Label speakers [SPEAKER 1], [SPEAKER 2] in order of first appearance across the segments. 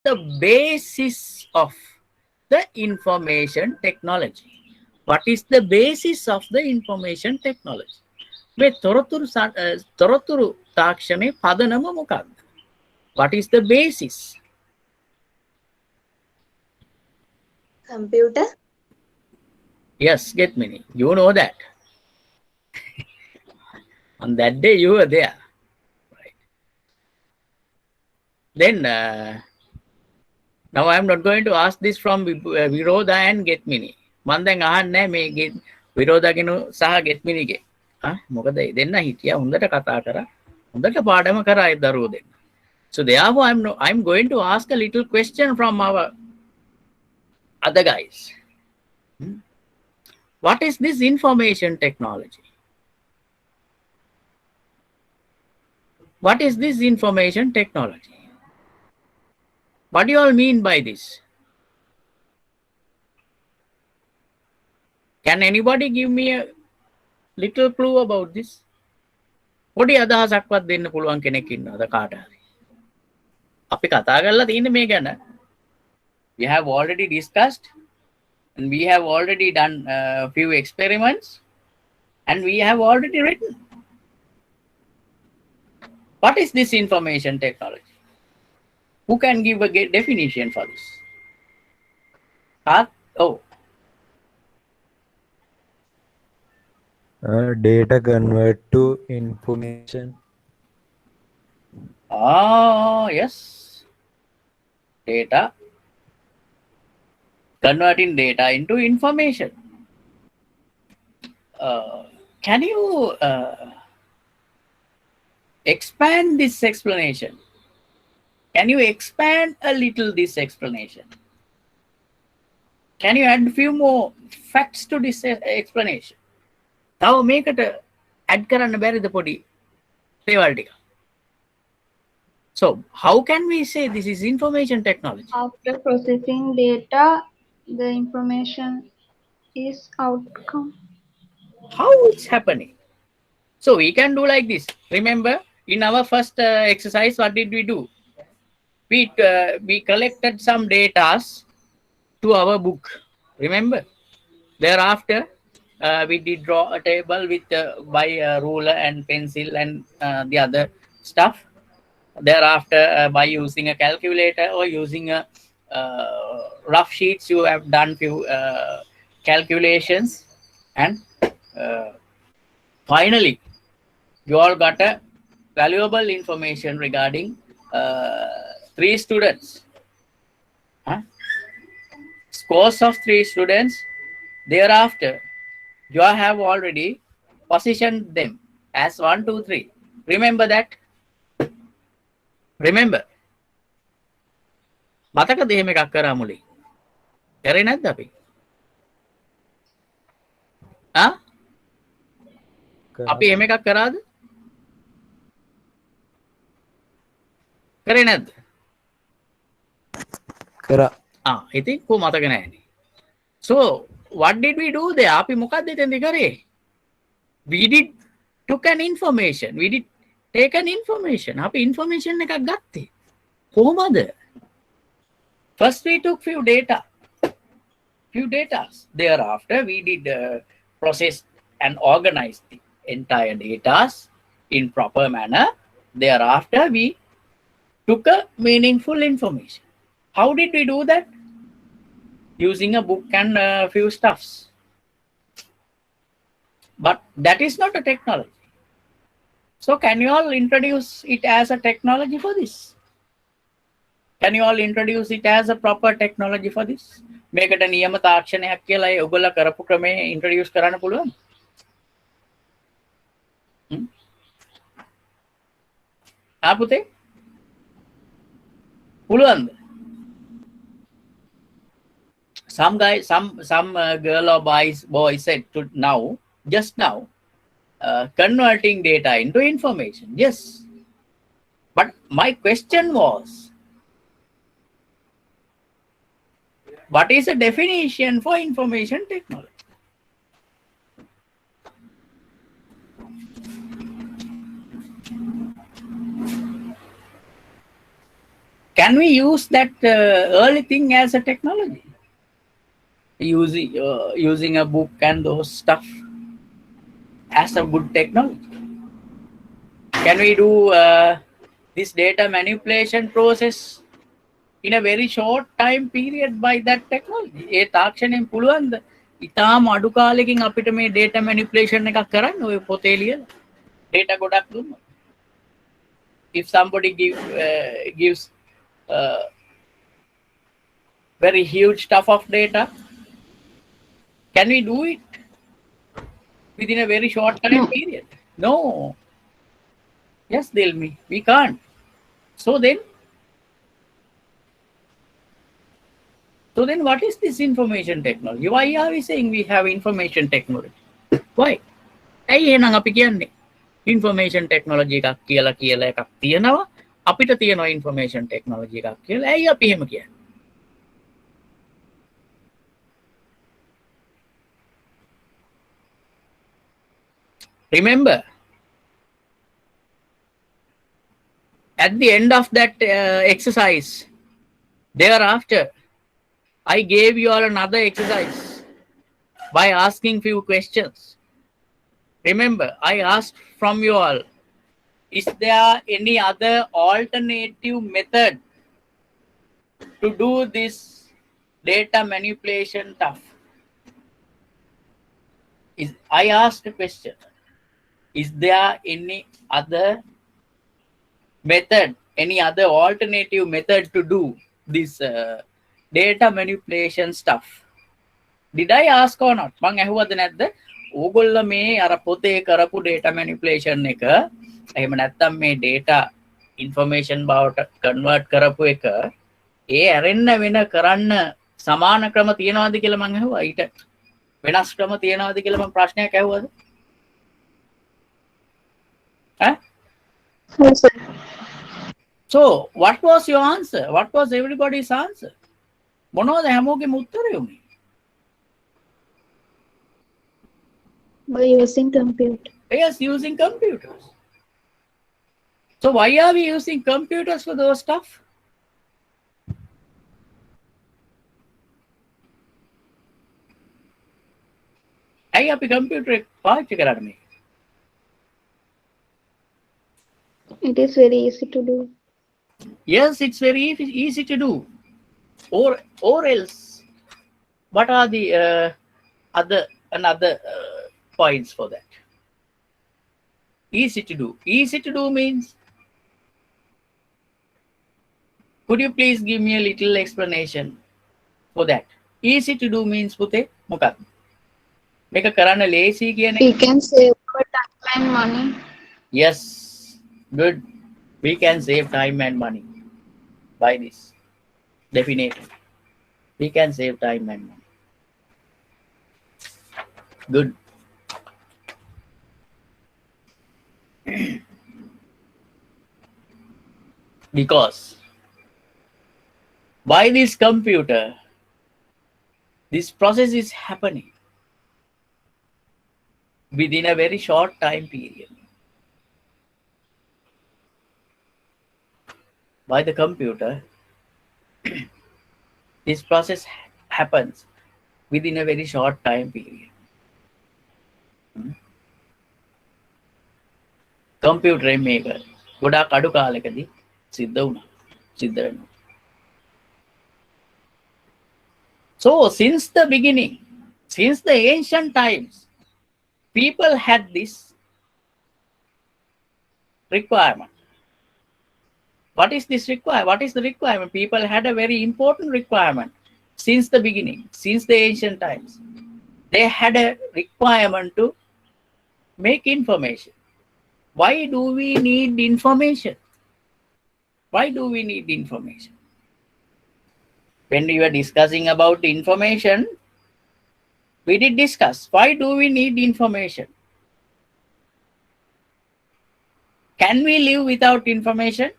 [SPEAKER 1] the basis of the information technology? What is the basis of the information technology? මේ තොරතුරු තාක්ෂණයේ පදනම මොකක්ද? What is the basis?
[SPEAKER 2] Computer.
[SPEAKER 1] Yes, get me. You know that. On that day you were there. Right. Then now I am not going to ask this from Viroda and Getmini. මම දැන් අහන්නේ මේ විරෝධගෙනු සහ ගෙත්මිනිගේ. මොකද දෙන්න හිටියා හොඳට කතා කරා. හොඳට පාඩම කරා ඒ දරුවෝ දෙන්න. So therefore I'm going to ask a little question from our other guys. What is this information technology? What is this information technology? What do you all mean by this? Can anybody give me a little clue about this? පොඩි අදහසක්වත් දෙන්න පුළුවන් කෙනෙක් ඉන්නවද කාට හරි? අපි කතා කරලා තියෙන්නේ මේ ගැන. We have already discussed and we have already done a few experiments and we have already written. What is this information technology? Who can give a definition for this? Oh.
[SPEAKER 3] Data convert to information.
[SPEAKER 1] Yes. Data. Converting data into information. Can you expand this explanation? Can you expand a little this explanation? Can you add a few more facts to this explanation? තව මේකට add කරන්න බැරිද පොඩි දේවල් ටික? So how can we say this is information technology?
[SPEAKER 4] After processing data, the information is outcome.
[SPEAKER 1] How it's happening? So we can do like this. Remember, in our first exercise, what did we do? We collected some data to our book. Remember? Thereafter, we did draw a table with by a ruler and pencil and the other stuff. Thereafter, by using a calculator or using a rough sheets, you have done few calculations, and finally, you all got a valuable information regarding 3 students. Scores of 3 students. Thereafter, you have already positioned them as 1, 2, 3. Remember that? Remember. මතකද එහෙම එකක් කරා මුලින්? කරේ නැද්ද අපි? අපි එහෙම එකක් කරාද? කරේ නැද්ද?
[SPEAKER 3] කරා.
[SPEAKER 1] ඉතින් කො මතක නැහැනේ. So what did we do there? අපි මොකක්ද එතෙන්ද කරේ? We did took an information. We did take an information. අපි information එකක් ගත්තේ. කොහොමද? First we took few data. Thereafter we did process and organize the entire data in proper manner. Thereafter we took a meaningful information. How did we do that? Using a book and a few stuffs. But that is not a technology. So can you all introduce it as a technology for this? Can you all introduce it as a proper technology for this? මේකට නියම තාක්ෂණයක් කියලා ඒ ඔයගොල්ලෝ කරපු ක්‍රමේ introduce කරන්න පුළුවන්? පුතේ? පුළුවන්ද? Some guy, some girl or boy said just now, converting data into information. Yes, but my question was, what is a definition for information technology? Can we use that early thing as a technology? Using a book and those stuff as a good technology. Can we do this data manipulation process in a very short time period by that technology? ඒ තාක්ෂණයෙන් පුළුවන්ද ඉතාම අඩු කාලෙකින් අපිට මේ data manipulation එකක් කරන්න ඔය පොතේ ලියලා data ගොඩක් දුන්නොත්? If somebody gives very huge stuff of data, can we do it within a very short time period? No. Yes, Dilmi, we can't. So then what is this information technology? Why are we saying we have information technology? Why? ඇයි එහෙනම් අපි කියන්නේ information technology එකක් කියලා එකක් තියෙනවා අපිට තියෙනවා information technology එකක් කියලා. ඇයි අපි එහෙම කියන්නේ? Remember, at the end of that exercise, thereafter, I gave you all another exercise by asking few questions. Remember, I asked from you all, is there any other alternative method to do this data manipulation stuff? I asked a question. Is there any other method, any other alternative method to do this data manipulation stuff? Did I ask or not? මං ඇහුවද නැද්ද? ඕගොල්ලෝ මේ අර පොතේ කරපු data manipulation එක එහෙම නැත්නම් මේ data information බවට convert කරපු එක ඒ ඇරෙන්න වෙන කරන්න සමාන ක්‍රම තියනවාද කියලා මං ඇහුවා. ඊට වෙනස් ක්‍රම තියනවාද කියලා මං ප්‍රශ්නයක් ඇහුවද? Huh?
[SPEAKER 4] Yes, sir.
[SPEAKER 1] So, what was your answer? What was everybody's answer? මොනවද හැමෝගෙම උත්තරය උනේ?
[SPEAKER 4] By using computer.
[SPEAKER 1] Yes, using computers. So, why are we using computers for those stuff? ඇයි අපි computer එක පාවිච්චි කරන්නේ?
[SPEAKER 4] It is very easy to do.
[SPEAKER 1] Yes, it's very easy to do. Or else, what are the another points for that? Easy to do. Easy to do means, could you please give me a little explanation for that? Easy to do means පුතේ මොකක්ද? මේක කරන්න ලේසි කියන එක.
[SPEAKER 4] We can save our time and money.
[SPEAKER 1] Yes, good. We can save time and money by this. Definitely. We can save time and money. Good. Because by this computer, this process is happening within a very short time period. By the computer, this process happens within a very short time period. Computer maker ගොඩාක් අඩු කාලෙකදී සිද්ධ වෙනවා. So since the beginning, since the ancient times, people had this requirement. What is this requirement? What is the requirement? People had a very important requirement since the beginning, since the ancient times. They had a requirement to make information. Why do we need information? Why do we need information? When we were discussing about information, we did discuss, why do we need information? Can we live without information?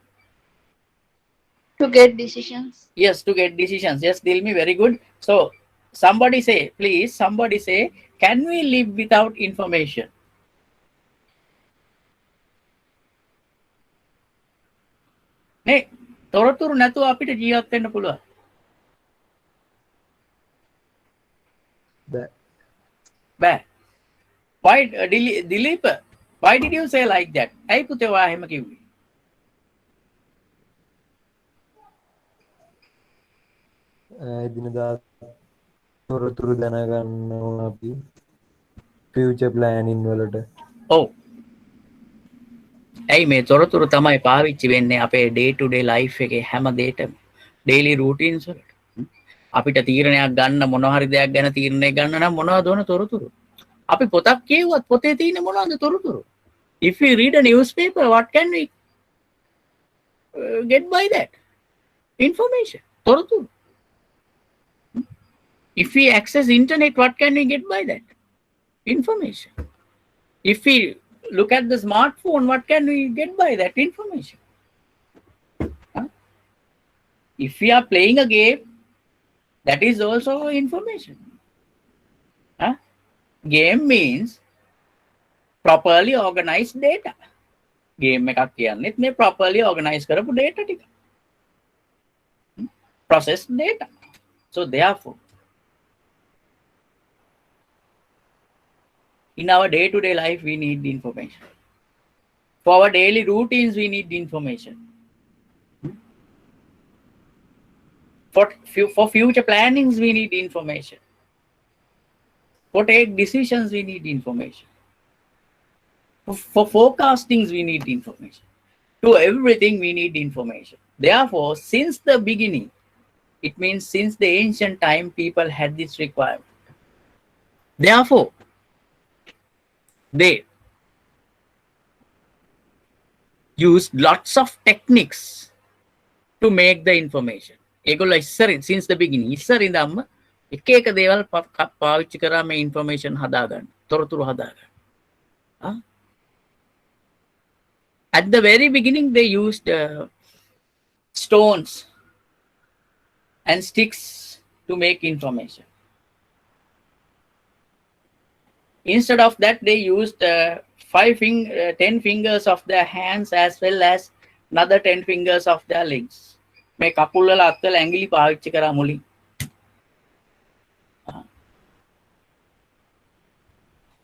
[SPEAKER 4] To get decisions.
[SPEAKER 1] Yes, to get decisions. Yes, Dilmi, very good. So somebody say, please, somebody say, can we live without information? Hey, තොරතුරු නැතුව අපිට ජීවත් වෙන්න පුළුවන්. බෑ. Why Dilip, why did you say like that? ඇයි පුතේ ඔයා එහෙම කිව්වේ?
[SPEAKER 3] එදිනදා තොරතුරු දැනගන්න ඕන අපි ෆියුචර් ප්ලෑනින් වලට.
[SPEAKER 1] ඔව්. ඇයි මේ තොරතුරු තමයි පාවිච්චි වෙන්නේ අපේ ඩේ ටු ඩේ ලයිෆ් එකේ හැම දෙයකම. ඩේලි රූටින්ස් වලට. අපිට තීරණයක් ගන්න මොන හරි දෙයක් ගැන තීරණය ගන්න නම් මොනවද ඕන තොරතුරු? අපි පොතක් කියුවත් පොතේ තියෙන මොනවද තොරතුරු? If we read a newspaper, what can we get by that? Information. තොරතුරු. If we access internet, what can we get by that? Information. If we look at the smartphone, what can we get by that? Information. If we are playing a game, that is also information. Game means properly organized data. Game එකක් කියන්නේත් මේ properly organized කරපු data ටික. Processed data. So therefore, in our day-to-day life, we need information. For our daily routines, we need information. For future plannings, we need information. For take decisions, we need information. For forecastings, we need information. To everything, we need information. Therefore, since the beginning, it means since the ancient time, people had this requirement. Therefore, they used lots of techniques to make the information. ඒගොල්ලෝ ඉස්සරින් since the beginning ඉස්සරින්දම එක එක දේවල් පාවිච්චි කරා මේ information හදාගන්න, තොරතුරු හදාගන්න. At the very beginning, they used stones and sticks to make information. Instead of that, they used 10 fingers of their hands as well as another 10 fingers of their legs. මේ කකුල් වල අත්වල ඇඟිලි පාවිච්චි කරා මුලින්.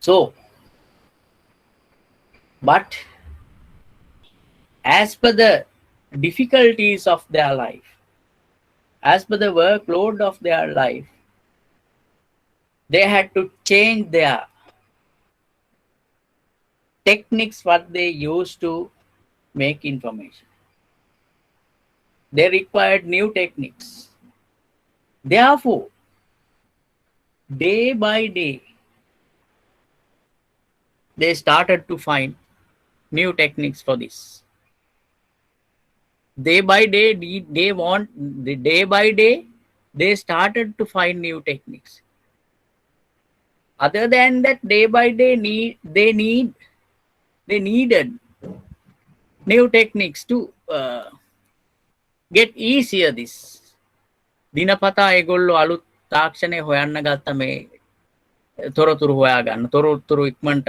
[SPEAKER 1] So, but as per the difficulties of their life, as per the workload of their life, they had to change their techniques what they used to make information. They required new techniques. Therefore, day by day, they started to find new techniques for this. Day by day, they started to find new techniques. Other than that, day by day, they needed new techniques to get easier this. දිනපතා ඒගොල්ලෝ අලුත් තාක්ෂණය හොයන්න ගත්ත මේ තොරතුරු හොයාගන්න, තොරතුරු ඉක්මනට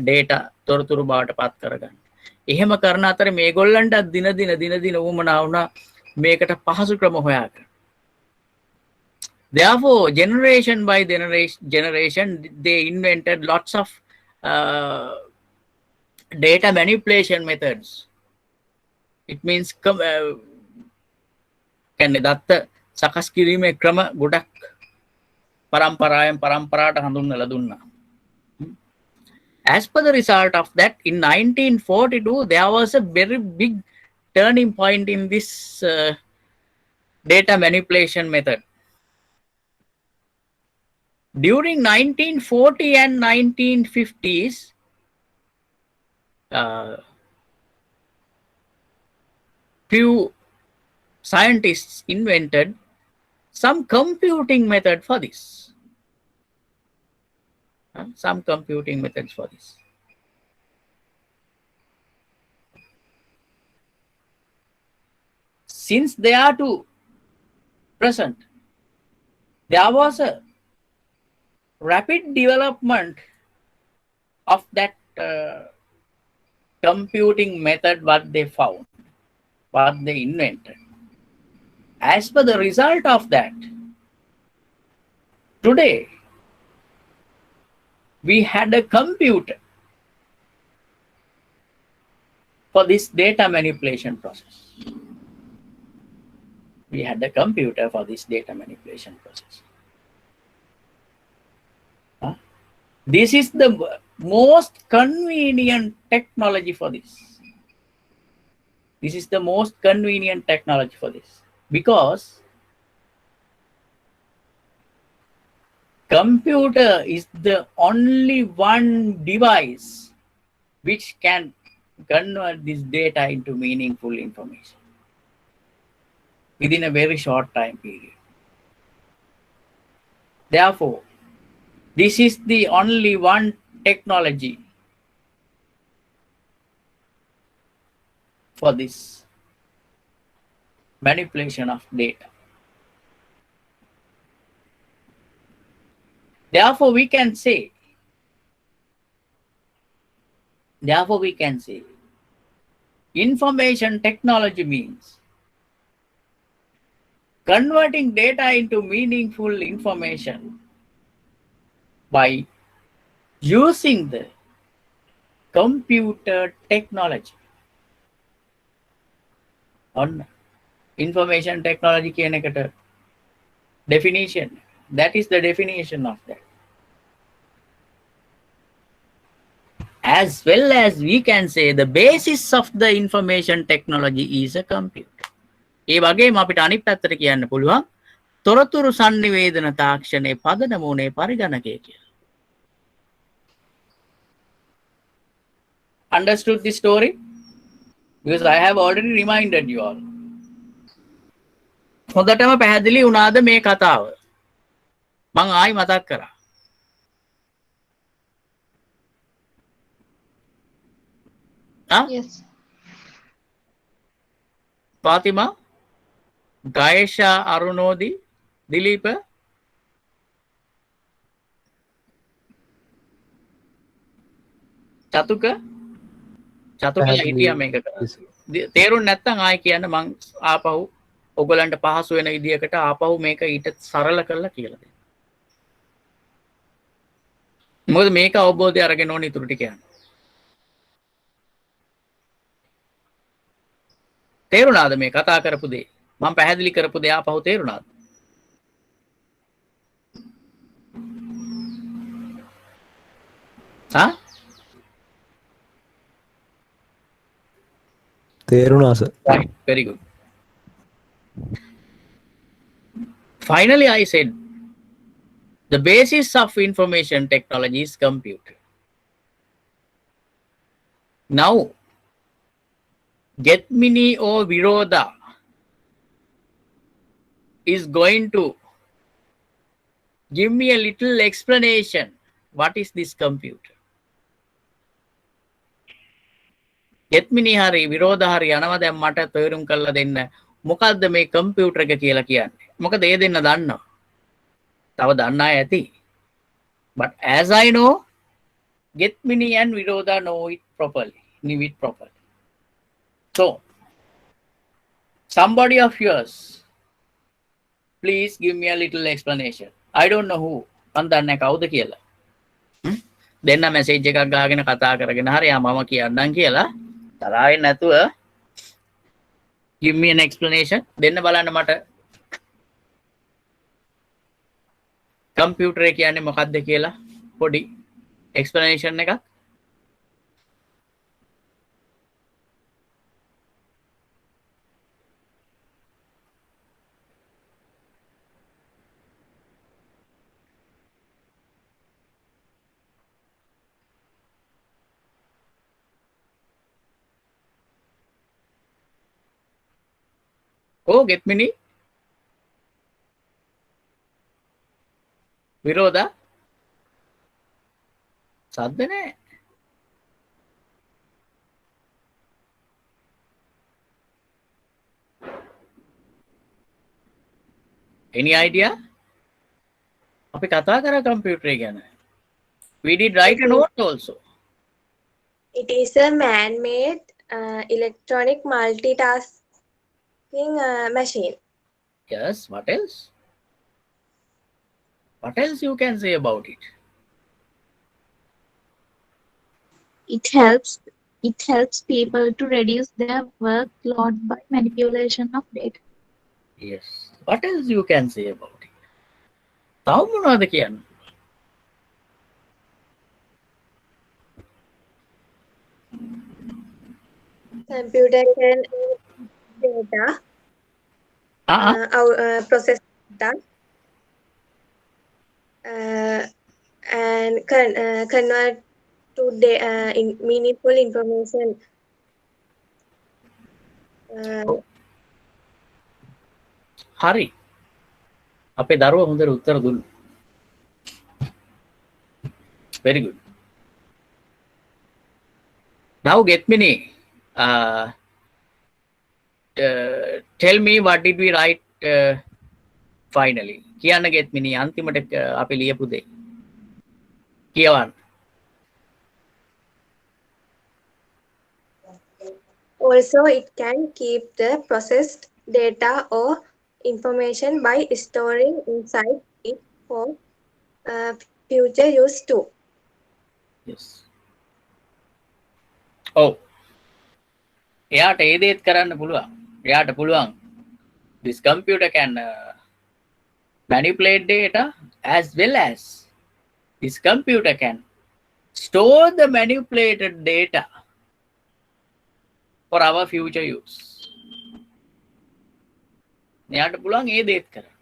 [SPEAKER 1] data තොරතුරු බවට පත් කරගන්න. එහෙම කරන අතර මේගොල්ලන්ට දින දින උවමනා වුණා මේකට පහසු ක්‍රම හොයාගන්න. Therefore, generation by generation, they invented lots of data manipulation methods. It means කියන්නේ දත්ත සකස් කිරීමේ ක්‍රම ගොඩක් පරම්පරාවෙන් පරම්පරාවට හඳුන්වලා දුන්නා. As per the result of that, in 1942, there was a very big turning point in this data manipulation method. During 1940 and 1950s, few scientists invented some computing method for this. Some computing methods for this. Since they are to present, there was a rapid development of that computing method what they found, what they invented. As per the result of that, today we had a computer for this data manipulation process. We had a computer for this data manipulation process. This is the most convenient technology for this. This is the most convenient technology for this, because computer is the only one device which can convert this data into meaningful information within a very short time period. Therefore, this is the only one technology for this manipulation of data. Therefore, we can say information technology means converting data into meaningful information by using the computer technology. On information technology කියන එකට definition, that is the definition of that. As well as we can say the basis of the information technology is a computer. ඒ වගේම අපිට අනිත් පැත්තට කියන්න පුළුවන් තොරතුරු sannivedana තාක්ෂණයේ පදනම උනේ පරිගණකය කියලා. Understood the story? Because I have already reminded you all. හොඳටම පැහැදිලි වුණාද මේ කතාව? මං ආයි මතක් කරා.
[SPEAKER 4] Yes.
[SPEAKER 1] Fatima, Gaesha, Arunodi, Dilip, චතුක කියලා හිටියා මේක කරා. තේරුම් නැත්නම් ආයි කියන්න මං ආපහු ඔයගලන්ට පහසු වෙන විදියකට ආපහු මේක ඊට සරල කරලා කියලා දෙන්න. මොකද මේක අවබෝධය අරගෙන ඕනේ ඊටු ටික යන්න. තේරුණාද මේ කතා කරපු දේ? මම පැහැදිලි කරපු දේ ආපහු තේරුණාද? හා?
[SPEAKER 3] තේරුණා sir.
[SPEAKER 1] Right, very good. Finally, I said the basis of information technology is computer. Now, Getmini or Viroda is going to give me a little explanation. What is this computer? Getmini hari Viroda hari යනවා දැන් මට තේරුම් කරලා දෙන්න. මොකද්ද මේ computer එක කියලා කියන්නේ? මොකද ඒ දෙන්න දන්නවා. තව දන්න අය ඇති. But as I know, Getmini and Viroda know it properly. So, somebody of yours, please give me a little explanation. I don't know who. මන් දන්නේ කවුද කියලා. දෙන්න මැසේජ් එකක් ගාගෙන කතා කරගෙන හරියා මම කියන්නම් කියලා. තරහින් නැතුව give me an explanation. දෙන්න බලන්න මට කම්පියුටර් එක කියන්නේ මොකක්ද කියලා පොඩි explanation එකක්. Oh, Getmini, Viroda, සද්ද නැහැ. Any idea? අපි කතා කරා කම්පියුටර් ගැන. We did write a note also.
[SPEAKER 2] It is a man-made electronic multitasking machine.
[SPEAKER 1] Yes, what else? What else you can say about it?
[SPEAKER 4] It helps people to reduce their workload by manipulation of data.
[SPEAKER 1] Yes. What else you can say about it? තව මොනවද කියන්න?
[SPEAKER 2] Computer can data, process data, and convert to in meaningful information.
[SPEAKER 1] හරි. අපේ දරුවා හොඳට උත්තර දුන්නා. Very good. Now get me tell me what did we write finally? කියන්න get me අන්තිමට අපි ලියපු දේ. කියවන්න.
[SPEAKER 2] Also, it can keep the processed data or information by storing inside it for future use too.
[SPEAKER 1] Yes. Oh. එයාට ඒ දේත් කරන්න පුළුවන්. එයාට පුළුවන්. This computer can manipulate data as well as this computer can store the manipulated data for our future use. එයාට පුළුවන් ඒ දේත් කරන්න.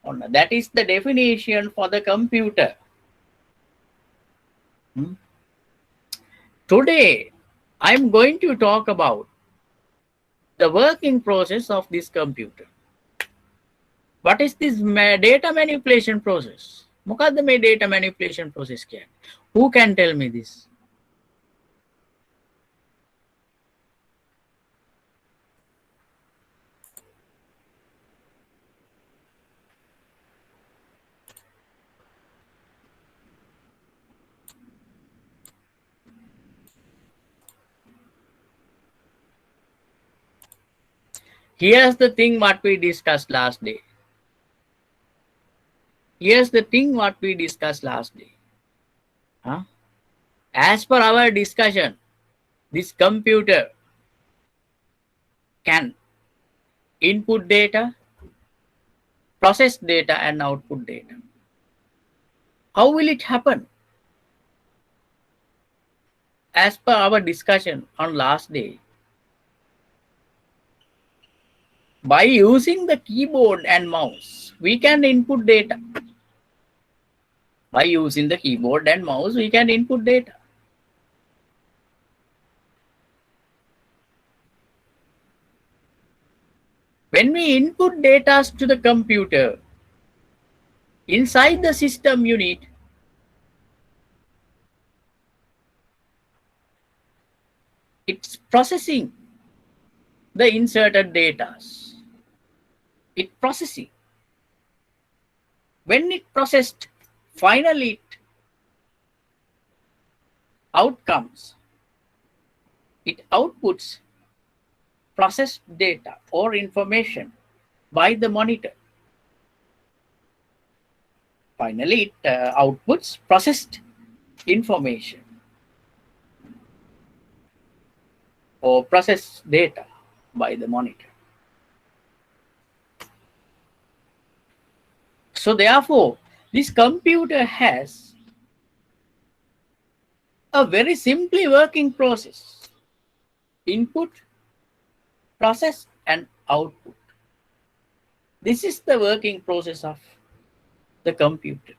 [SPEAKER 1] ඔන්න that is the definition for the computer. Today I'm going to talk about the working process of this computer. What is this data manipulation process? මොකද්ද මේ data manipulation process කියන්නේ? Who can tell me this? Here's the thing what we discussed last day. Here's the thing what we discussed last day. As per our discussion, this computer can input data, process data, and output data. How will it happen? As per our discussion on last day, by using the keyboard and mouse, we can input data. By using the keyboard and mouse, we can input data. When we input data to the computer, inside the system unit, it's processing the inserted data. It processing. When it processed, finally it outcomes. It outputs processed data or information by the monitor. Finally, it outputs processed information or processed data by the monitor. So therefore, this computer has a very simply working process: input, process, and output. This is the working process of the computer.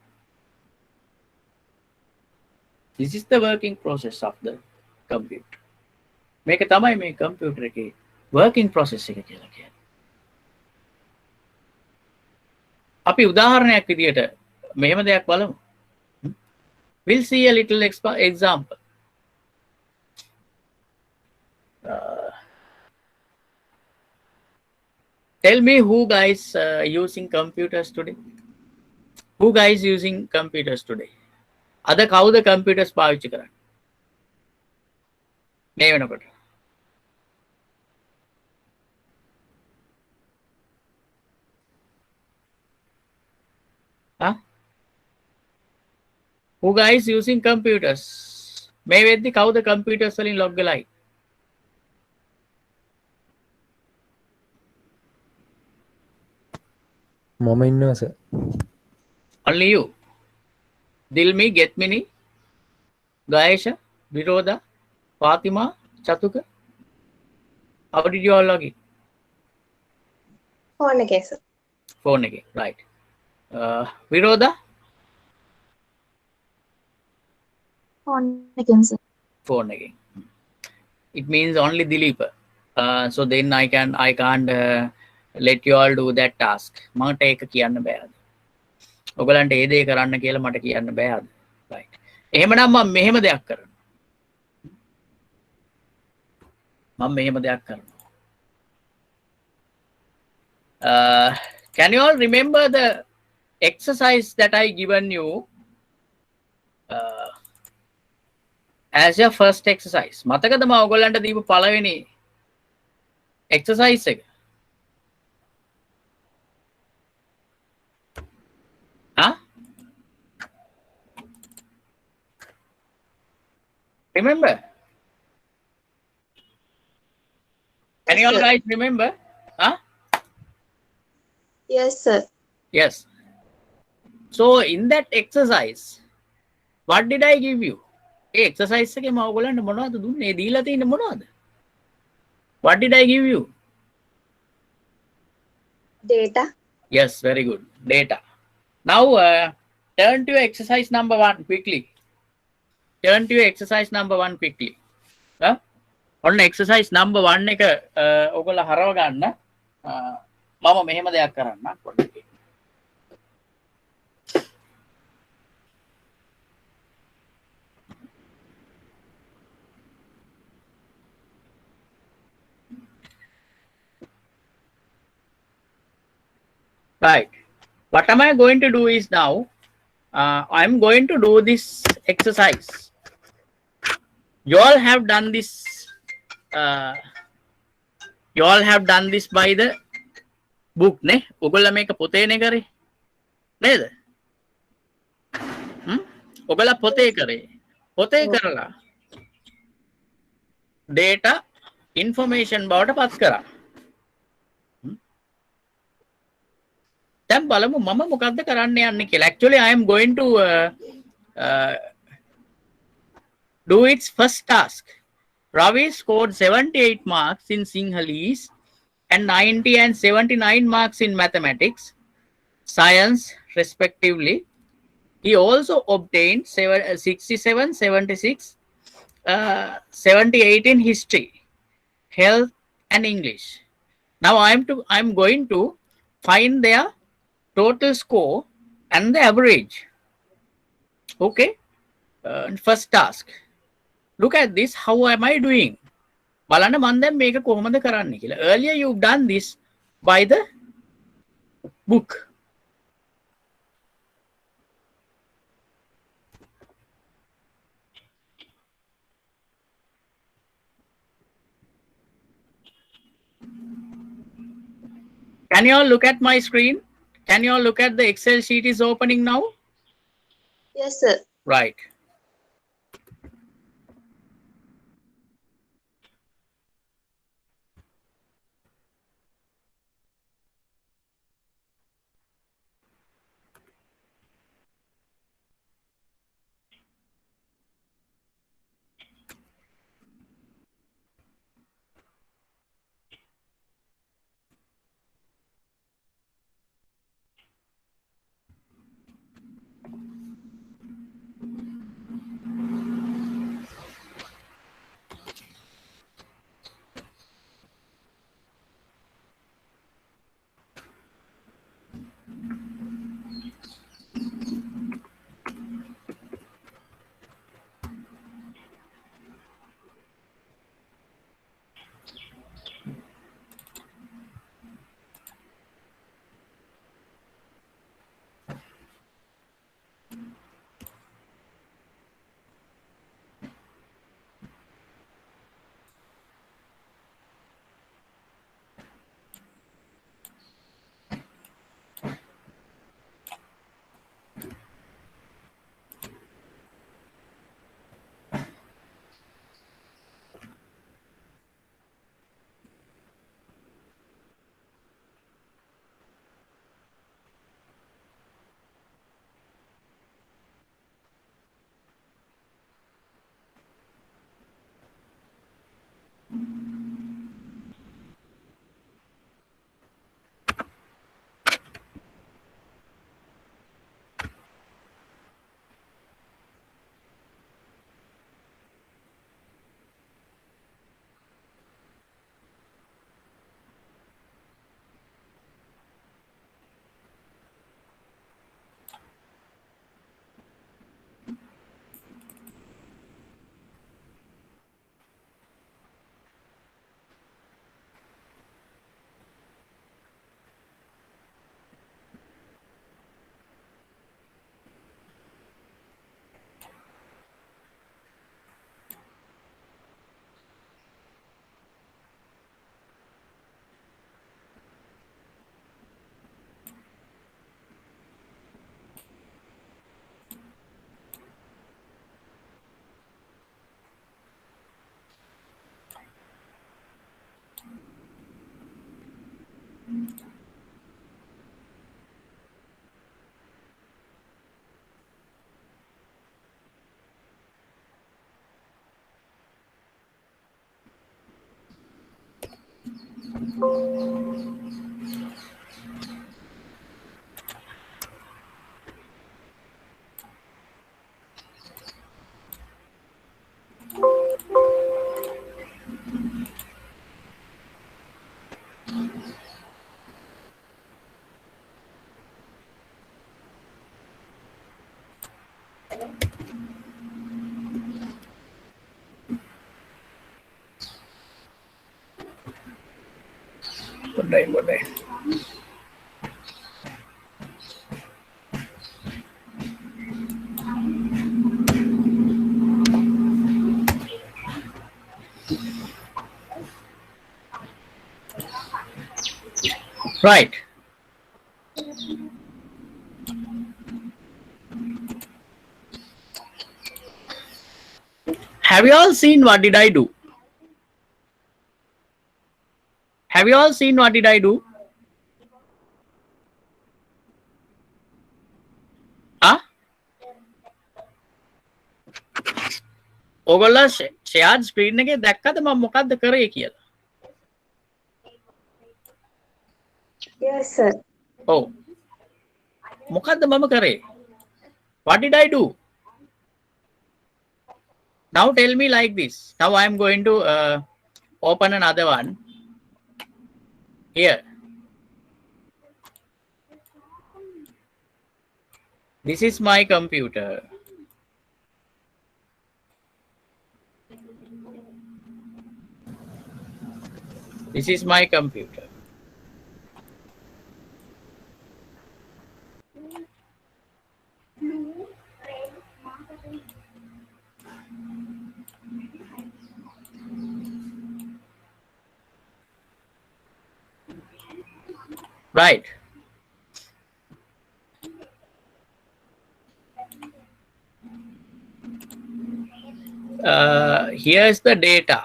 [SPEAKER 1] This is the working process of the computer. මේක තමයි මේ computer එකේ working process එක කියලා කියන්නේ. අපි උදාහරණයක් විදියට මෙහෙම දෙයක් බලමු. We'll see a little example. Tell me who guys using computers today? Who guys using computers today? අද කවුද computers පාවිච්චි කරන්නේ? මේ වෙනකොට. Who guys using computers? මේ වෙද්දි කවුද computers වලින් log වෙලා?
[SPEAKER 3] මම ඉන්නවා sir.
[SPEAKER 1] Only you. Dilmi, Getmini, Gaesha, Viroda, Fatima, Chatuka. How did you all log in?
[SPEAKER 2] Phone එකේ sir.
[SPEAKER 1] Phone again, right. Viroda?
[SPEAKER 4] phone එකෙන් sir.
[SPEAKER 1] Phone again. It means only Dileep. So then I can't let you all do that task. මට ඒක කියන්න බෑද? ඔයගලන්ට ඒ දේ කරන්න කියලා මට කියන්න බෑද? Right. එහෙමනම් මම මෙහෙම දෙයක් කරනවා. Can you all remember the exercise that I given you as your first exercise? මතකද මම ඔයගලන්ට දීපු පළවෙනි exercise එක? Huh? Remember? Can you all guys remember? Huh?
[SPEAKER 2] Yes sir.
[SPEAKER 1] Yes. So in that exercise, what did I give you? A exercise එකේ මම ඔයගලන්ට මොනවද දුන්නේ? දීලා තියෙන්නේ මොනවද? What did I give you?
[SPEAKER 2] Data.
[SPEAKER 1] Yes, very good. Data. Now turn to your exercise number 1 quickly. Turn to your exercise number 1 quickly. Huh? On exercise number 1 එක ඔයගොල්ලෝ හරව ගන්න. මම මෙහෙම දෙයක් කරන්න පොඩ්ඩක්. Right. What am I going to do is now, I'm going to do this exercise. You all have done this. You all have done this by the book, ne? ඔගොල්ලෝ මේක පොතේනේ කරේ. නේද? ඔගොල්ලෝ පොතේ කරේ. පොතේ කරලා data information බවට පත් කරා. දැන් බලමු මම මොකද්ද කරන්න යන්නේ කියලා. Actually I am going to do its first task. Ravi scored 78 marks in Sinhalese and 90 and 79 marks in mathematics, science respectively. He also obtained 67, 76, 78 in history, health and English. Now I'm going to find their total score and the average. Okay. First task. Look at this. How am I doing? බලන්න මම දැන් මේක කොහොමද කරන්නේ කියලා. Earlier you've done this by the book. Can you all look at my screen? Can you all look at the Excel sheet is opening now?
[SPEAKER 2] Yes sir.
[SPEAKER 1] Right. Good day. Right. Have you all seen what did I do? Have you all seen what did I do? Huh? ඔගොල්ලෝ ෂෙයාර්ඩ් screen එකේ දැක්කද මම මොකද්ද කරේ කියලා?
[SPEAKER 2] Yes, sir.
[SPEAKER 1] ඔව්. මොකද්ද මම කරේ? What did I do? Now tell me like this. Now I am going to open another one. Here. This is my computer. This is my computer. Right. Here's the data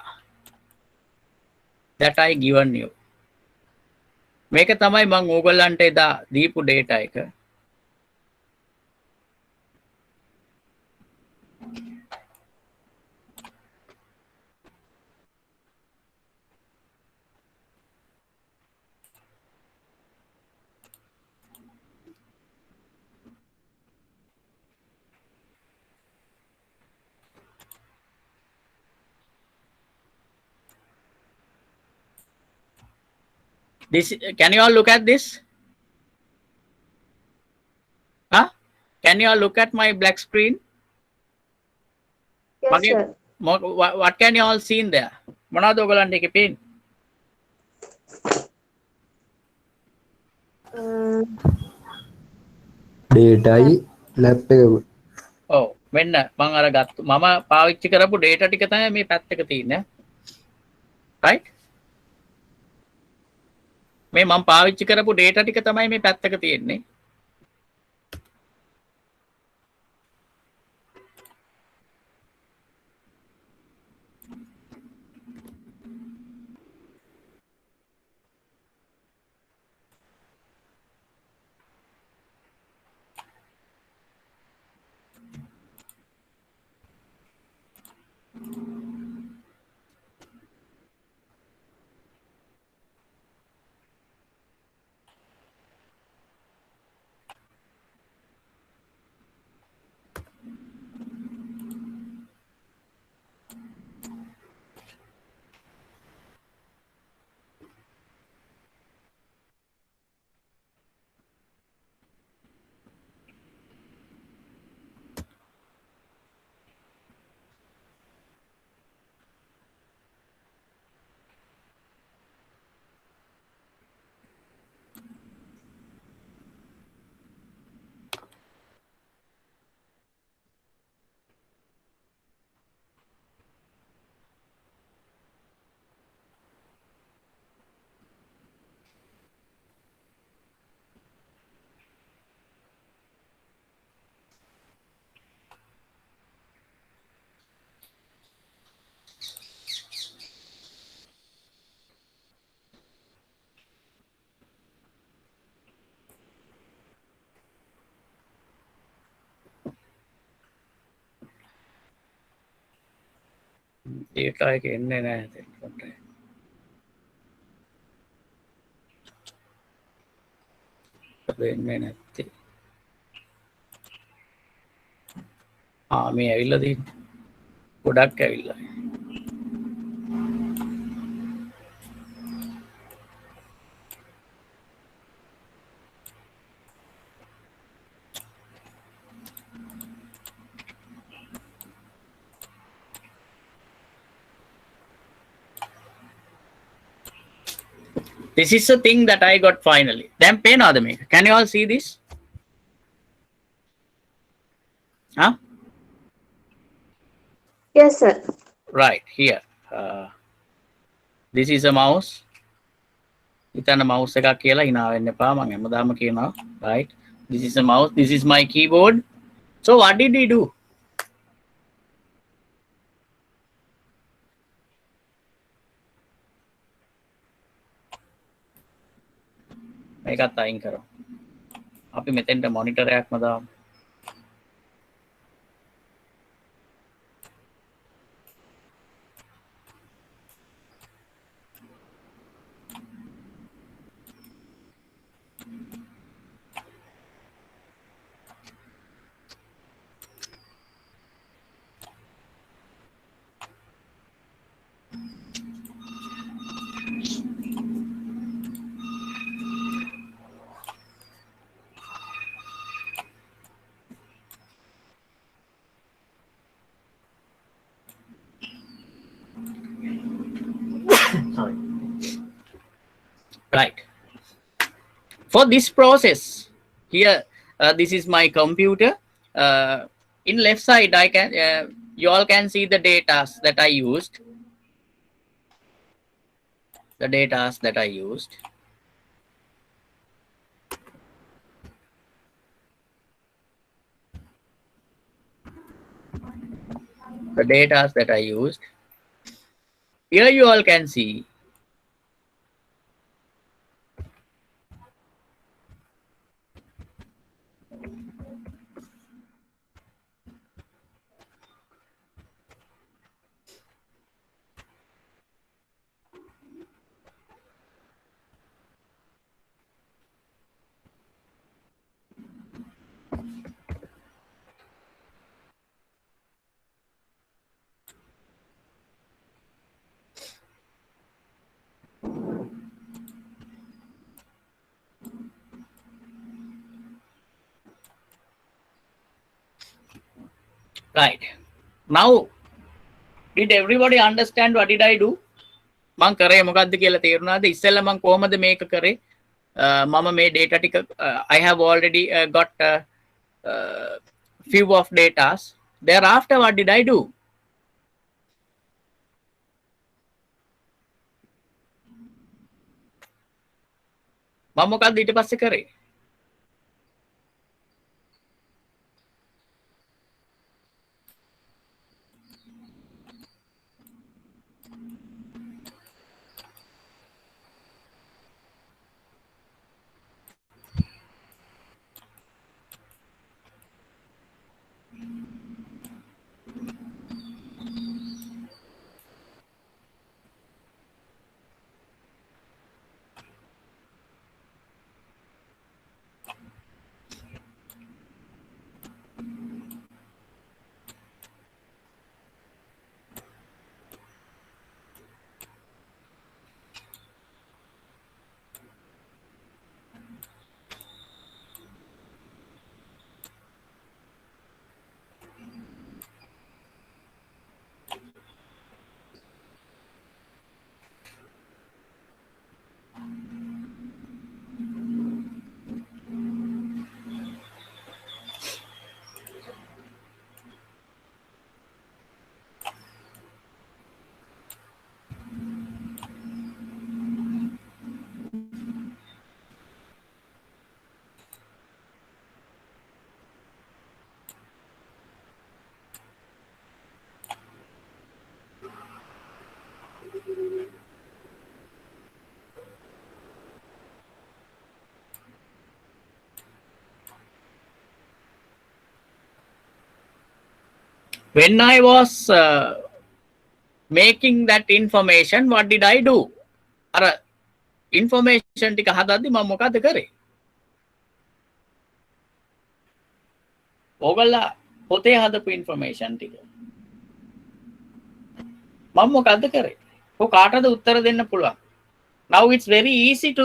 [SPEAKER 1] that I given you. මේක තමයි මම ඕගොල්ලන්ට එදා දීපු data එක. This, can you all look at this? Huh? Can you all look at my black screen?
[SPEAKER 2] Yes,
[SPEAKER 1] Mage-
[SPEAKER 2] sir.
[SPEAKER 1] What can you all see in there? මොනවද ඔයගොල්ලන්ට එකේ පේන්නේ?
[SPEAKER 3] ඩේටයි ලැප් එක
[SPEAKER 1] ඔව් මෙන්න මම අර ගත්ත මම පාවිච්චි කරපු data ටික තමයි මේ පැත්තක තියෙන්නේ. right? මේ මම පාවිච්චි කරපු data ටික තමයි මේ පැත්තක තියෙන්නේ. data එක එන්නේ නැහැ. වෙන්නේ නැත්තේ. මේ ඇවිල්ලා තියෙන්නේ. ගොඩක් ඇවිල්ලා. This is the thing that I got finally. Then pay another make. Can you all see this? Huh?
[SPEAKER 2] Yes, sir.
[SPEAKER 1] Right here. This is a mouse. ඉතන mouse එකක් කියලා hina වෙන්න එපා. මම හැමදාම කියනවා. Right. This is a mouse. This is my keyboard. So what did we do? මේකත් අයින් කරමු. අපි මෙතෙන්ට මොනිටර් එකක්ම දාමු. Sorry. Right. For this process here, this is my computer. In left side, I can you all can see the data that I used. The data that I used. The data that I used. Here you all can see right. Now, did everybody understand what did I do? මං කරේ මොකද්ද කියලා තේරුණාද? ඉස්සෙල්ලා මං කොහමද මේක කරේ? මම මේ data ටික I have already got few of datas. Thereafter, what did I do? මම මොකද්ද ඊට පස්සේ කරේ? When I was making that information, what did I do? අර information ටික හදද්දි මම මොකද කරේ? ඕගොල්ලා පොතේ හදපු ඉන්ෆර්මේෂන් ටික මම මොකද්ද කරේ? ඔය කාටද උත්තර දෙන්න පුළුවන්? Now it's very easy to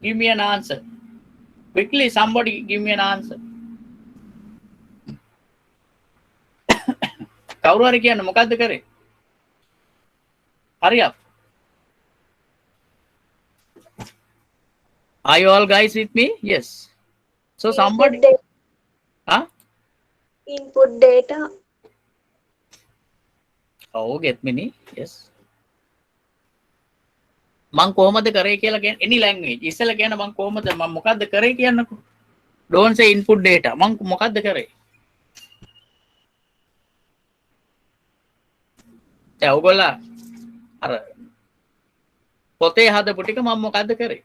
[SPEAKER 1] give me an answer. Quickly, somebody give me an answer. කවුරු හරි කියන්න මොකද්ද කරේ? Hurry up. Are you all guys with me? Yes. So somebody, huh?
[SPEAKER 2] Input data.
[SPEAKER 1] Oh, get me? Yes. මං කොහොමද කරේ කියලා කියන any language. ඉස්සෙල්ලා කියන මං කොහොමද මම මොකද්ද කරේ කියන්නකෝ. Don't say input data. මං මොකද්ද කරේ? දැන් ඔයගොල්ලා අර පොතේ හදපු ටික මම මොකද්ද කරේ?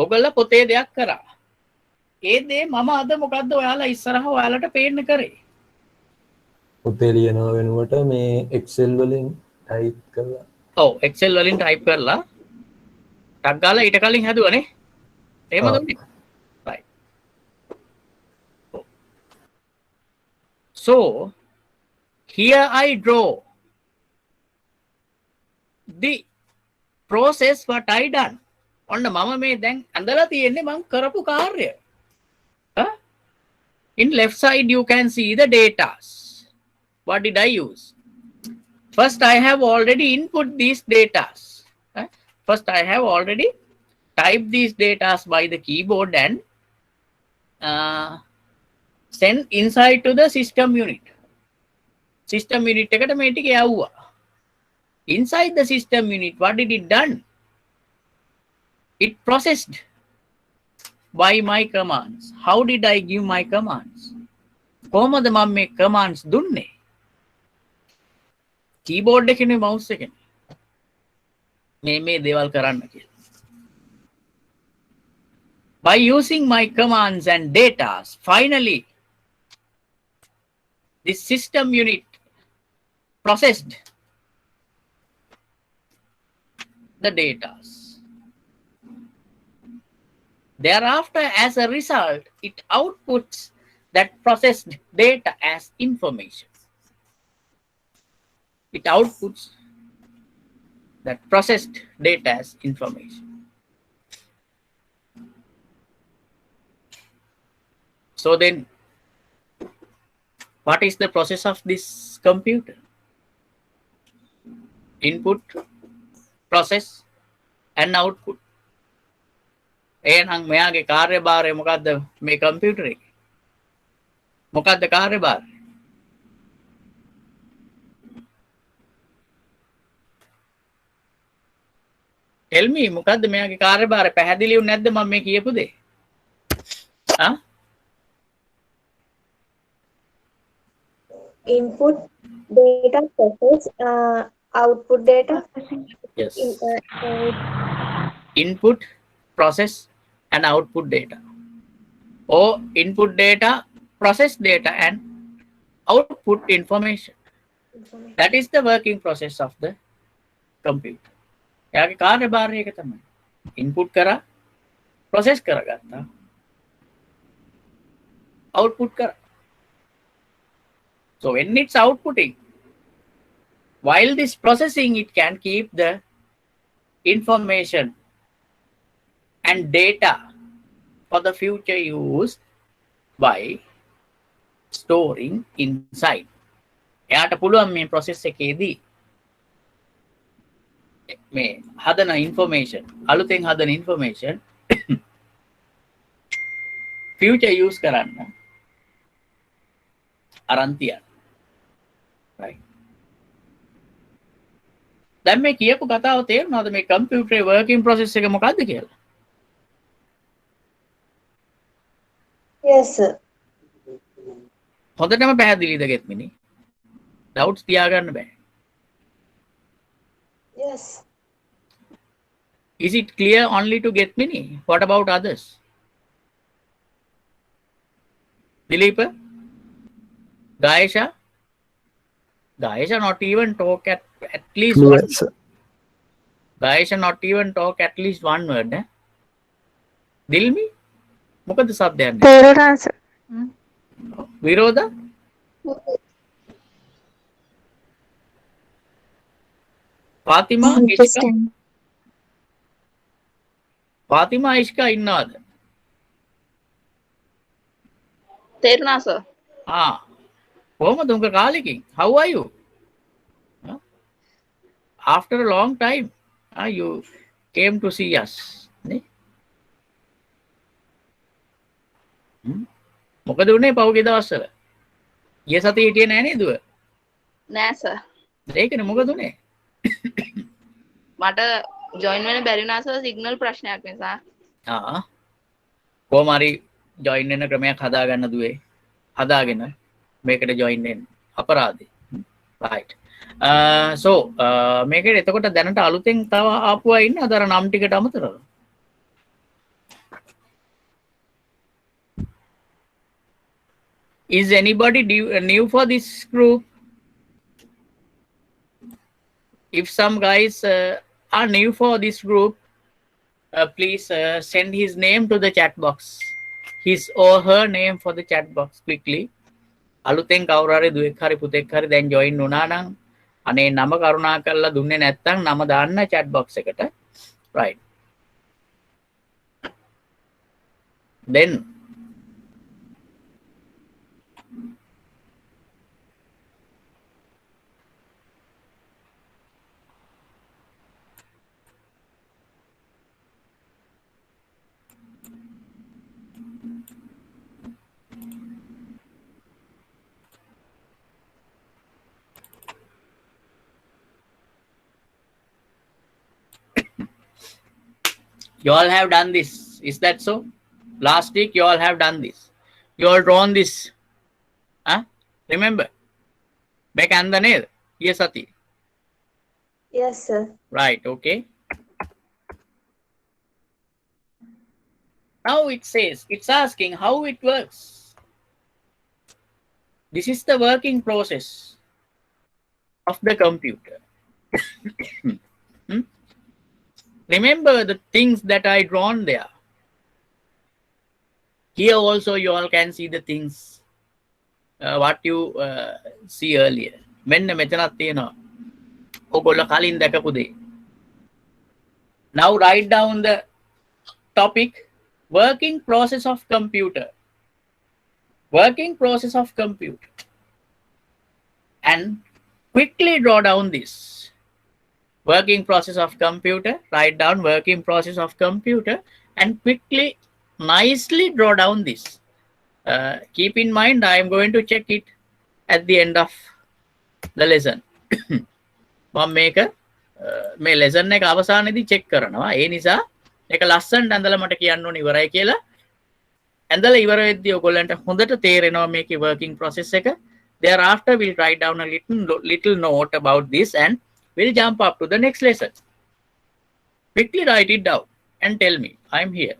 [SPEAKER 1] ඔයගොල්ලා පොතේ දෙයක් කරා. ඒ දේ මම අද මොකද්ද ඔයාලා ඉස්සරහ ඔයාලට පේන්න කරේ?
[SPEAKER 3] පොතේ ලියනවා වෙනුවට මේ Excel වලින් type කරලා.
[SPEAKER 1] ඔව් Excel වලින් type කරලා ටක් ගාලා ඊට කලින් හැදුවනේ. එහෙමද උනේ? Right. So here I draw the process what I done. ඔන්න මම මේ දැන් ඇඳලා තියෙන්නේ මම කරපු කාර්යය. In left side you can see the data. What did I use? First I have already input these data. First I have already typed these data by the keyboard and send inside to the system unit. System unit එකට මේ ටික යවුවා. Inside the system unit, what did it done? It processed by my commands. How did I give my commands? කොහොමද මම මේ commands දුන්නේ? keyboard එකේ mouse එකෙන් මේ දේවල් කරන්න කියලා. By using my commands and data, finally this system unit processed the data. Thereafter, as a result, it outputs that processed data as information. It outputs that processed data as information. So then, what is the process of this computer? Input, process, and output. එහෙනම් මෙයාගේ කාර්යභාරය මොකද්ද මේ computer එකේ? මොකද්ද කාර්යභාරය? tell me මොකද්ද මෙයාගේ කාර්යභාරය? පැහැදිලිව නැද්ද මම මේ කියපු දේ?
[SPEAKER 2] Input data process, output data.
[SPEAKER 1] Yes. Input, process, and output data. Or input data, process data, and output information. That is the working process of the computer. එයාගේ කාර්යභාරය එක තමයි. Input කරා, process කරගත්තා. Output කරා. So when it's outputting, while this processing, it can keep the information and data for the future use by storing inside. එයාට පුළුවන් මේ process එකේදී මේ හදන information, අලුතෙන් හදන information future use කරන්න අරන් තියන්න. Right. දැන් මේ කියපු කතාව තේරුණාද මේ කම්පියුටරේ working process එක මොකක්ද කියලා?
[SPEAKER 2] Yes, sir.
[SPEAKER 1] හොඳටම පැහැදිලිද ගෙත්මිනි? doubts තියාගන්න බෑ.
[SPEAKER 2] Yes.
[SPEAKER 1] Is it clear only to Getmini? What about others? Dileep? Gaesha? Guys are not even talk at least
[SPEAKER 3] Clear,
[SPEAKER 1] one.
[SPEAKER 3] sir.
[SPEAKER 1] Guys are not even talk at least one word. Dilmi? මොකද සබ්දයන්න
[SPEAKER 5] තේරුණා sir.
[SPEAKER 1] විරෝධ Fathima ඉෂ්කා
[SPEAKER 4] Interesting.
[SPEAKER 1] Fathima ඉෂ්කා ඉන්නවාද
[SPEAKER 5] තේරුණා sir.
[SPEAKER 1] කොහොමද උඹ කාලෙකින් how are you Huh? After a long time you came to see us නේ මොකද උනේ පහුගිය දවස්වල ගිය සතියේ හිටියේ නෑ නේද දුව
[SPEAKER 5] නෑ සර්.
[SPEAKER 1] ඒකනේ මොකද උනේ
[SPEAKER 5] මට ජොයින් වෙන්න බැරි වුණා සර් සිග්නල් ප්‍රශ්නයක් නිසා.
[SPEAKER 1] කොහොම හරි ජොයින් වෙන ක්‍රමයක් හදාගන්න දුවේ හදාගෙන මේකට ජොයින් වෙන්න අපරාධේ right so මේකේ එතකොට දැනට අලුතෙන් තව ආපු අය ඉන්නේ අතර නම් ටිකට අමතරව is anybody new for this group if some guys are new for this group please send his name to the chat box his or her name for the chat box quickly අලුතෙන් කවුරු හරි දුවෙක් හරි පුතෙක් හරි දැන් join වුණා නම් අනේ නම කරුණා කරලා දුන්නේ නැත්නම් නම දාන්න chat box එකට right then you all have done this is that so last week you all have done this you all drawn this remember back and the nail yes ati
[SPEAKER 2] Yes, sir.
[SPEAKER 1] right okay now it says it's asking how it works this is the working process of the computer remember the things that I drawn there here also you all can see the things what you see earlier මෙන්න මෙතනක් තියෙනවා ඔයගොල්ලෝ කලින් දැකපු දේ now write down the topic working process of computer and quickly draw down this working process of computer write down working process of computer and quickly nicely draw down this keep in mind I am going to check it at the end of the lesson මම මේක මේ lesson එක අවසානයේදී check කරනවා ඒ නිසා ඒක ලස්සනට ඇඳලා මට කියන්න ඕනේ ඉවරයි කියලා ඇඳලා ඉවර වෙද්දී ඔයගොල්ලන්ට හොඳට තේරෙනවා මේකේ working process එක thereafter we'll write down a little note about this and we'll jump up to the next lesson quickly write it down and tell me I'm here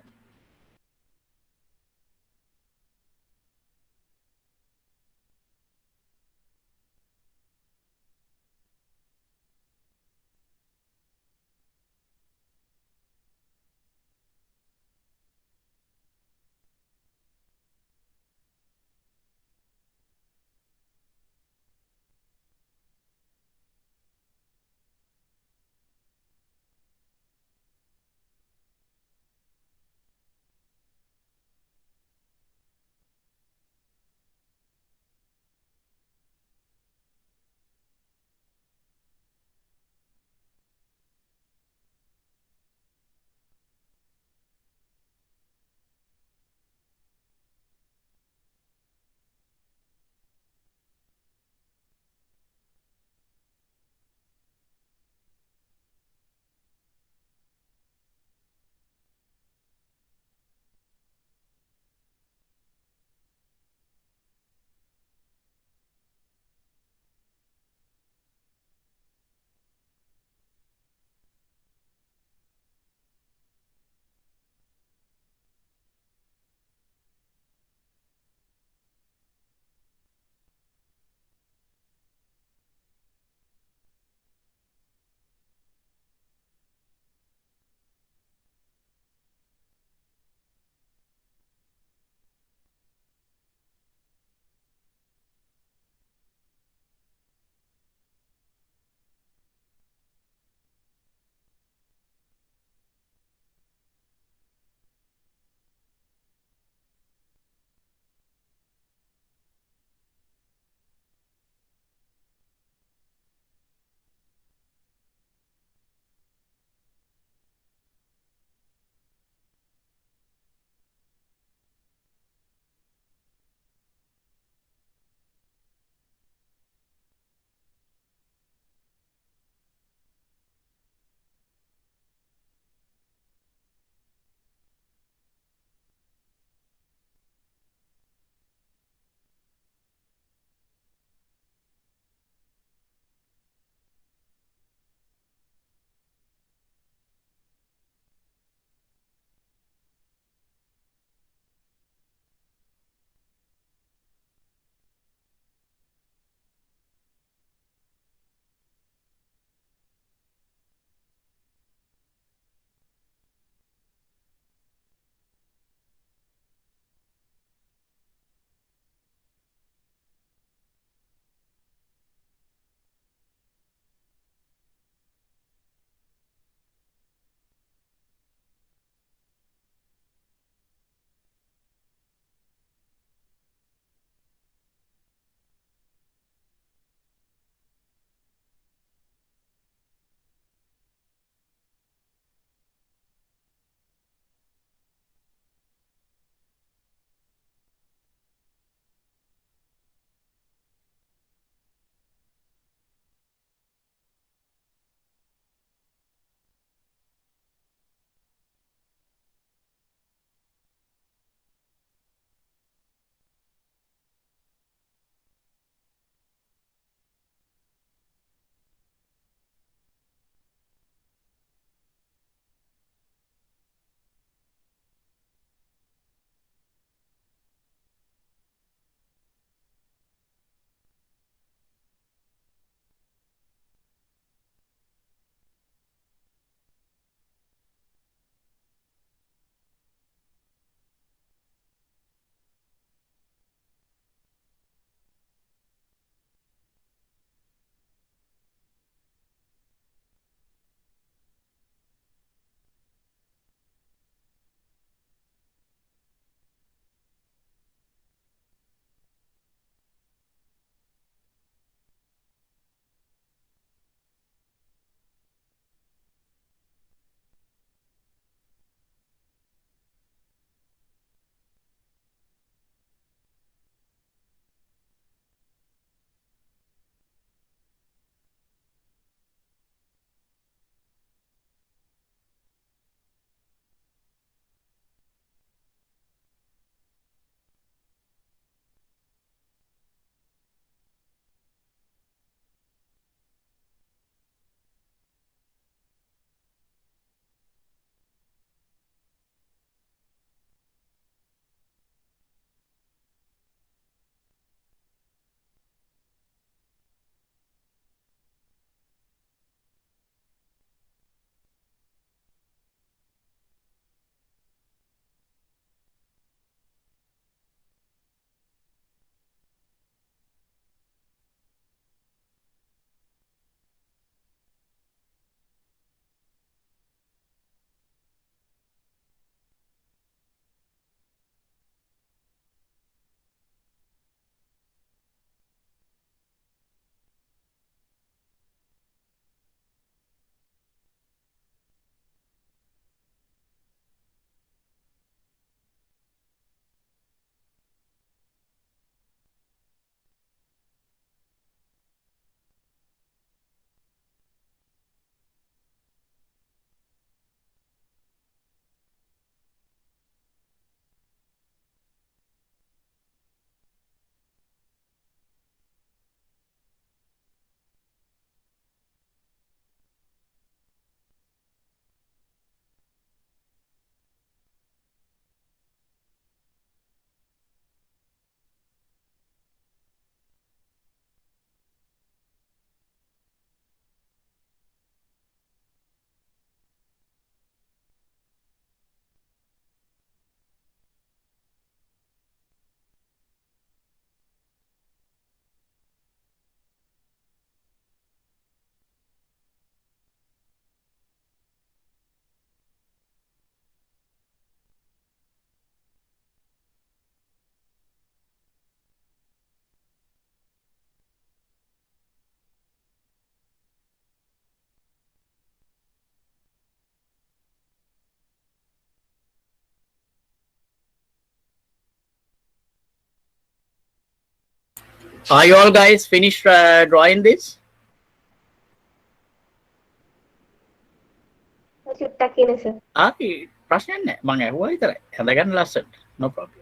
[SPEAKER 1] Are you all guys finished drawing this?
[SPEAKER 2] චුට්ටක් කියන sir.
[SPEAKER 1] ප්‍රශ්නයක් නැහැ. මම ඇහුවා විතරයි. හදගන්න ලස්සනට. No problem.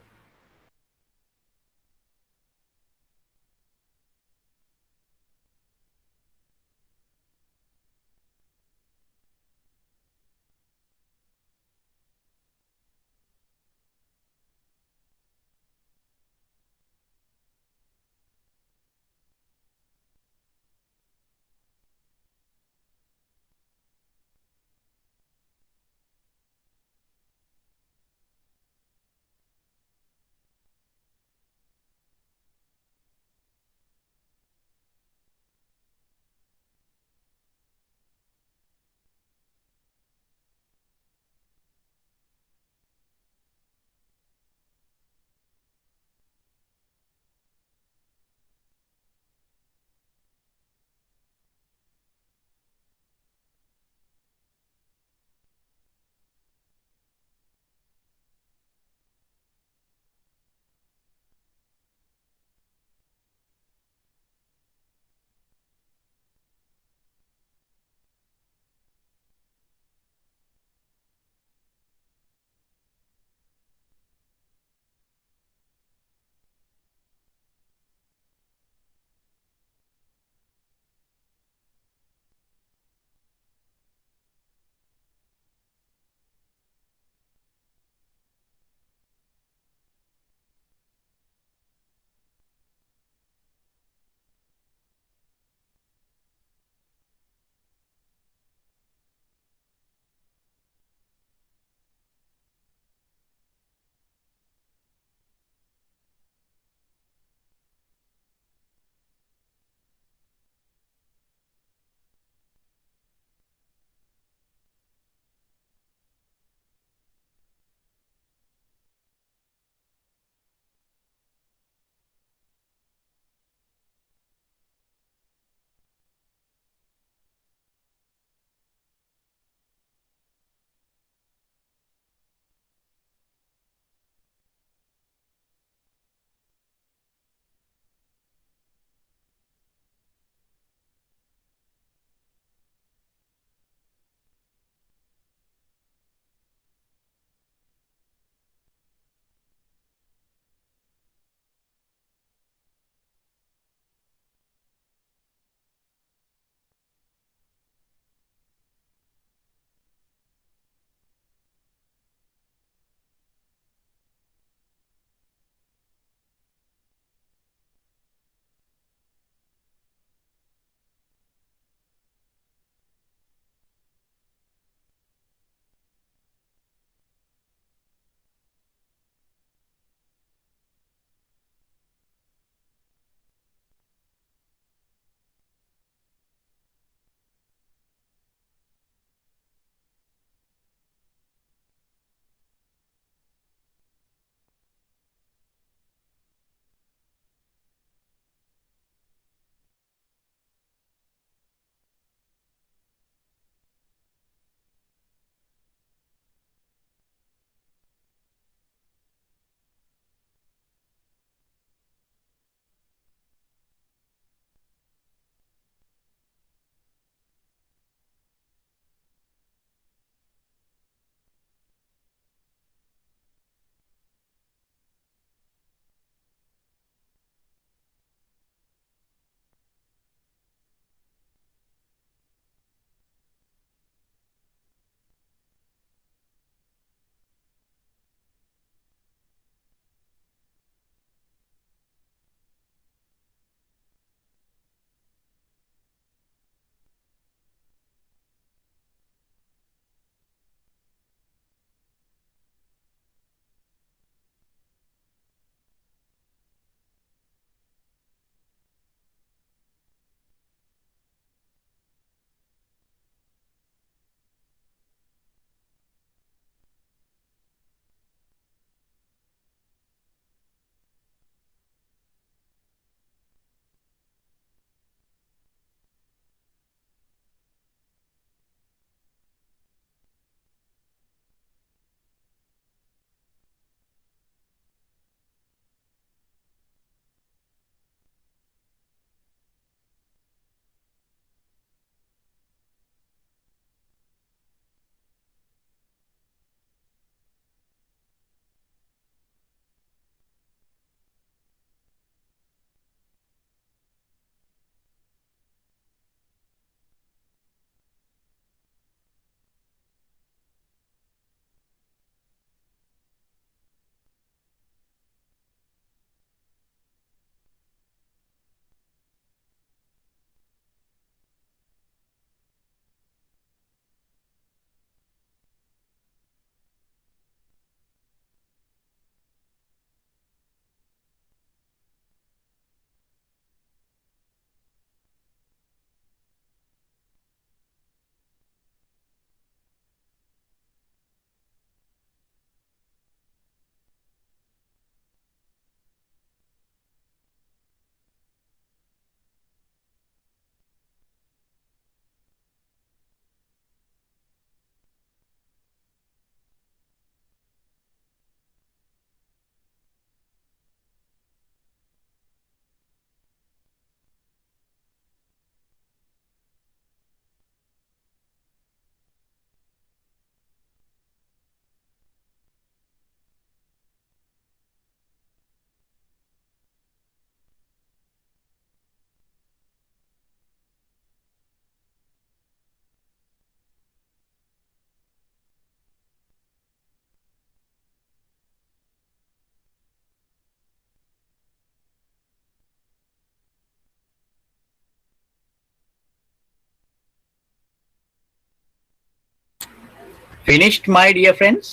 [SPEAKER 1] Finished, my dear friends?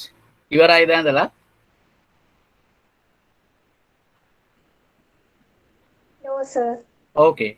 [SPEAKER 1] ඉවරයිද ඇඳලා?
[SPEAKER 2] No, sir.
[SPEAKER 1] Okay.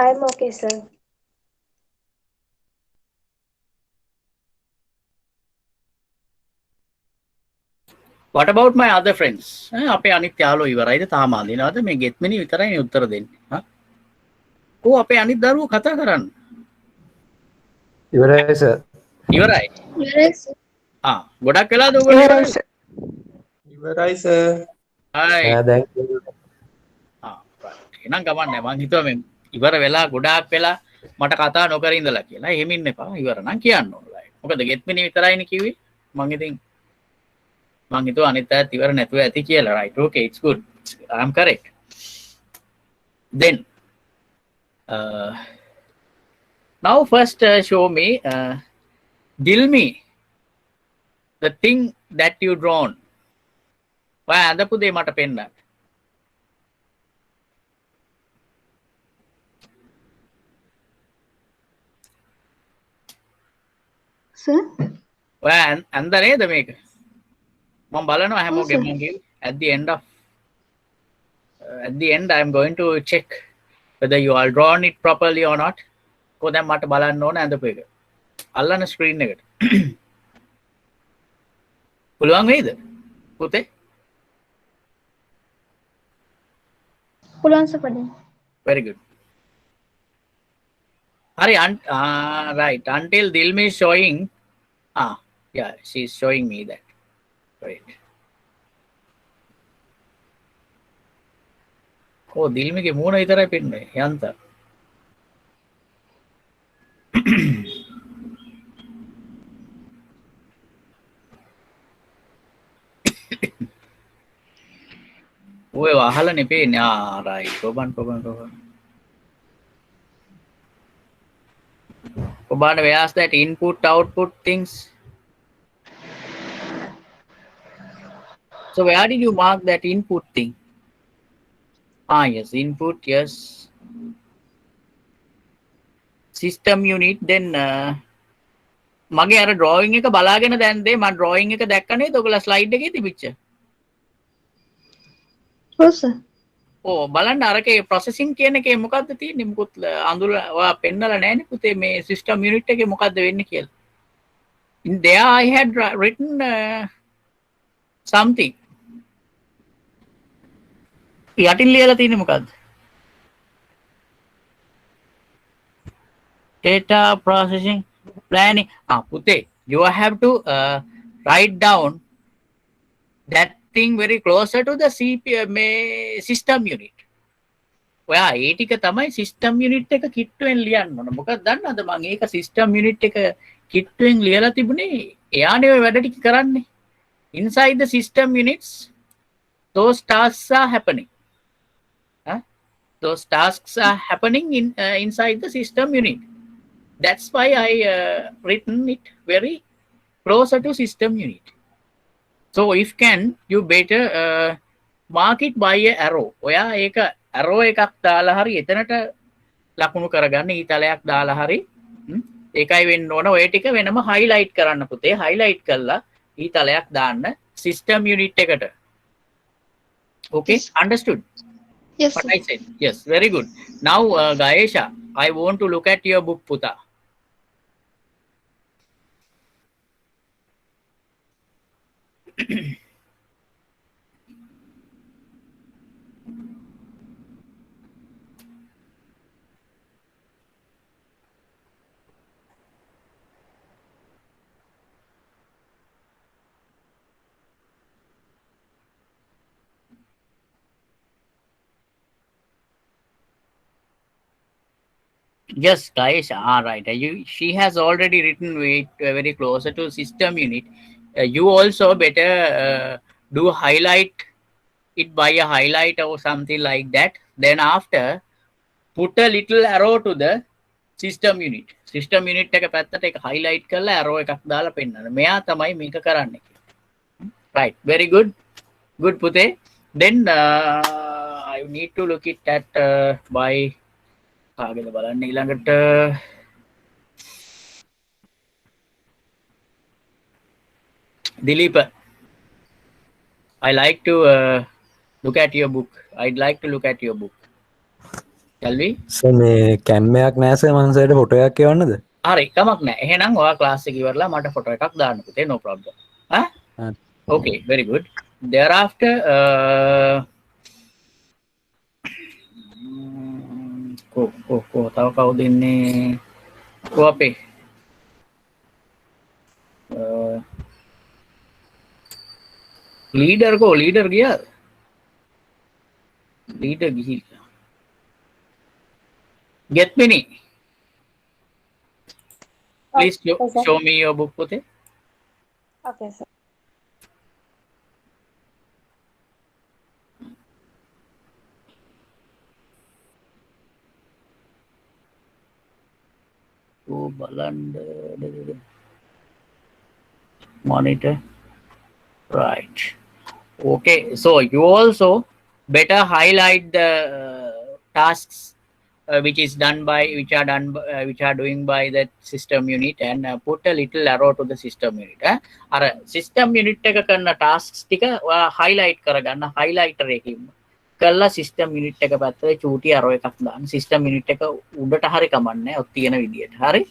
[SPEAKER 2] I'm okay, sir.
[SPEAKER 1] What about my other friends? අපේ අනිත් යාළුවෝ ඉවරයිද තාම අඳිනවද මේ ගෙත්මිනි විතරයි උත්තර දෙන්නේ. කො අපේ අනිත් දරුවෝ කතා කරන්න.
[SPEAKER 3] ඉවරයි සර්.
[SPEAKER 1] ඉවරයි.
[SPEAKER 4] Yes.
[SPEAKER 1] ගොඩක් වෙලාද ඔයගොල්ලෝ ඉවරයි?
[SPEAKER 6] ඉවරයි සර්.
[SPEAKER 1] හයි.
[SPEAKER 3] දැන්
[SPEAKER 1] එහෙනම් ගමන්නේ මං හිතුවා මේ ඉවර වෙලා ගොඩාක් වෙලා මට කතා නොකර ඉඳලා කියලා. එහෙම ඉන්න එපා. ඉවර නම් කියන්න ඕනලා. මොකද ගෙත්මිනි විතරයිනේ කිව්වේ. මං ඉතින් මං හිතුවා අනිත් අයත් ඉවර නැතුව ඇති කියලා. Right. Okay, it's good. I'm correct. Then now first show me Dilmi the thing that you drawn. ඔයා අඳපු දේ මට පෙන්නන්න.
[SPEAKER 4] Sir?
[SPEAKER 1] ඔයා අඳ නේද මේක? මම බලනවා හැමෝගෙම මම at the end I'm going to check whether you all drawn it properly or not. කො දැන් මට බලන්න ඕන අඳපු එක. අල්ලන ස්ක්‍රීන් එකට. පුළුවන් වේද? පුතේ?
[SPEAKER 4] පුළුවන් සර් පොඩි.
[SPEAKER 1] Very good. Hari, right. Until Dilmi is showing, yeah, she's showing me that. Right. Oh, Dilmi ke moona itara pinne. Yanta. ඔය අහලනේ පේන්නේ. right. කොබන්. ඔබාට where's that input output things? So where did you mark that input thing? Yes, input, yes. System unit, then මගේ අර drawing එක බලාගෙන දැන් දේ මම drawing එක දැක්ක නේද ඔයගොල්ලෝ slide එකේ තිබිච්ච?
[SPEAKER 4] ඔව් සර්.
[SPEAKER 1] ඕ බලන්න අරකේ ප්‍රොසෙසින් කියන එකේ මොකද්ද තියෙන්නේ මුකුත් අඳුර ඔයා පෙන්නලා නැහැනේ පුතේ මේ සිස්ටම් යුනිට් එකේ මොකද්ද වෙන්නේ කියලා. In there I had written something. යටින් ලියලා තියෙන්නේ මොකද්ද? Data processing planning. පුතේ you have to write down that thing very closer to the CPU මේ system unit. ඔයා ඒ ටික තමයි සිස්ටම් යුනිට් එක කිට්ටුවෙන් ලියන්න ඕන. මොකද දන්නවද මම ඒක සිස්ටම් යුනිට් එක කිට්ටුවෙන් ලියලා තිබුණේ එයානේ ඔය වැඩ ටික කරන්නේ. Inside the system units those tasks are happening. Those tasks are happening inside the system unit. That's why I written it very closer to system unit. So if can you better mark it by a arrow. ඔයා ඒක arrow එකක් දාලා හරි එතනට ලකුණු කරගන්න ඊතලයක් දාලා හරි ඒකයි වෙන්න ඕන ඔය ටික වෙනම highlight කරන්න පුතේ highlight කරලා ඊතලයක් දාන්න system unit එකට. Okay, understood?
[SPEAKER 5] Yes,
[SPEAKER 1] What I said. Yes, very good. Now Gaesha, I want to look at your book puta. Yes, guys, right. She has already written it very closer to system unit. You also better do highlight it by a highlight or something like that. Then after, put a little arrow to the system unit. System unit එක පැත්තට එක highlight කරලා arrow එකක් දාලා පෙන්නන්න. මෙයා තමයි මේක කරන්නේ. Right, very good. Good පුතේ. Then I need to look it at by කාගෙද බලන්න ඊළඟට Dilip, I like to look at your book. I'd like to look at your book. Shall we?
[SPEAKER 3] Sir මේ කැම්මයක් නෑ සර් මං සර්ට photo එකක් එවන්නද?
[SPEAKER 1] හරි කමක් නෑ. එහෙනම් ඔයා ක්ලාස් එක ඉවරලා මට ෆොටෝ එකක් දාන්න පුතේ. No problem. Okay, very good. Thereafter තව කවුද ඉන්නේ? අපේ ලීඩර් ගියාද? ලීඩර් ගිහිල්ලා. Get many. Please show me your book පුතේ.
[SPEAKER 2] Okay, sir.
[SPEAKER 1] Monitor. Right. Okay, so you also better highlight the tasks which are doing by that system unit and put a little arrow to the system unit. අර system unit එක කරන tasks ටික highlight කරගන්න highlighter එකකින් කළා system unit එක පැත්තේ චූටි arrow එකක් දාන්න system unit එක උඩට හරි කමන්නේ ඔය තියෙන විදියට. හරි?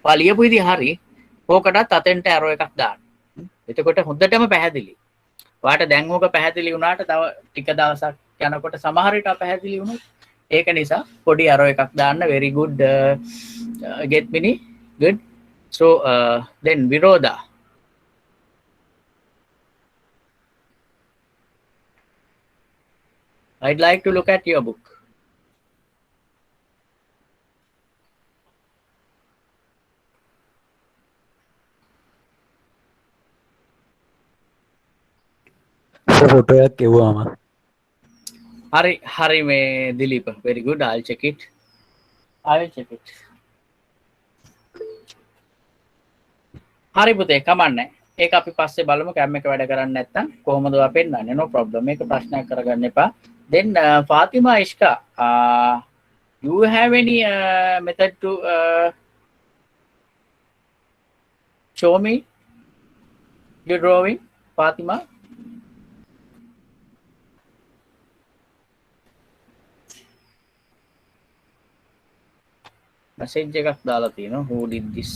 [SPEAKER 1] ඔයා ලියපු විදිය හරි. ඕකටත් අතෙන්ට arrow එකක් දාන්න. එතකොට හොඳටම පැහැදිලි. ඔයාට දැන් ඕක පැහැදිලි වුණාට තව ටික දවසක් යනකොට සමහර විට අපැහැදිලි වුණොත් ඒක නිසා පොඩි arrow එකක් දාන්න. Very good. Get me? Good. So then Viroda. I'd like to look at your book.
[SPEAKER 3] Photo එකක් එවුවාම.
[SPEAKER 1] Hari me Dilip. Very good. I'll check it. I will check it. Hari පුතේ කමන්නේ. ඒක අපි පස්සේ බලමු කැම් එක වැඩ කරන්නේ නැත්නම් කොහොමද ඔයා පෙන්නන්නේ? No problem. මේක ප්‍රශ්නයක් කරගන්න එපා. Then Fatima Ishka, you have any method to show me your drawing, Fatima? message එකක් දාලා තියෙනවා. Who did this?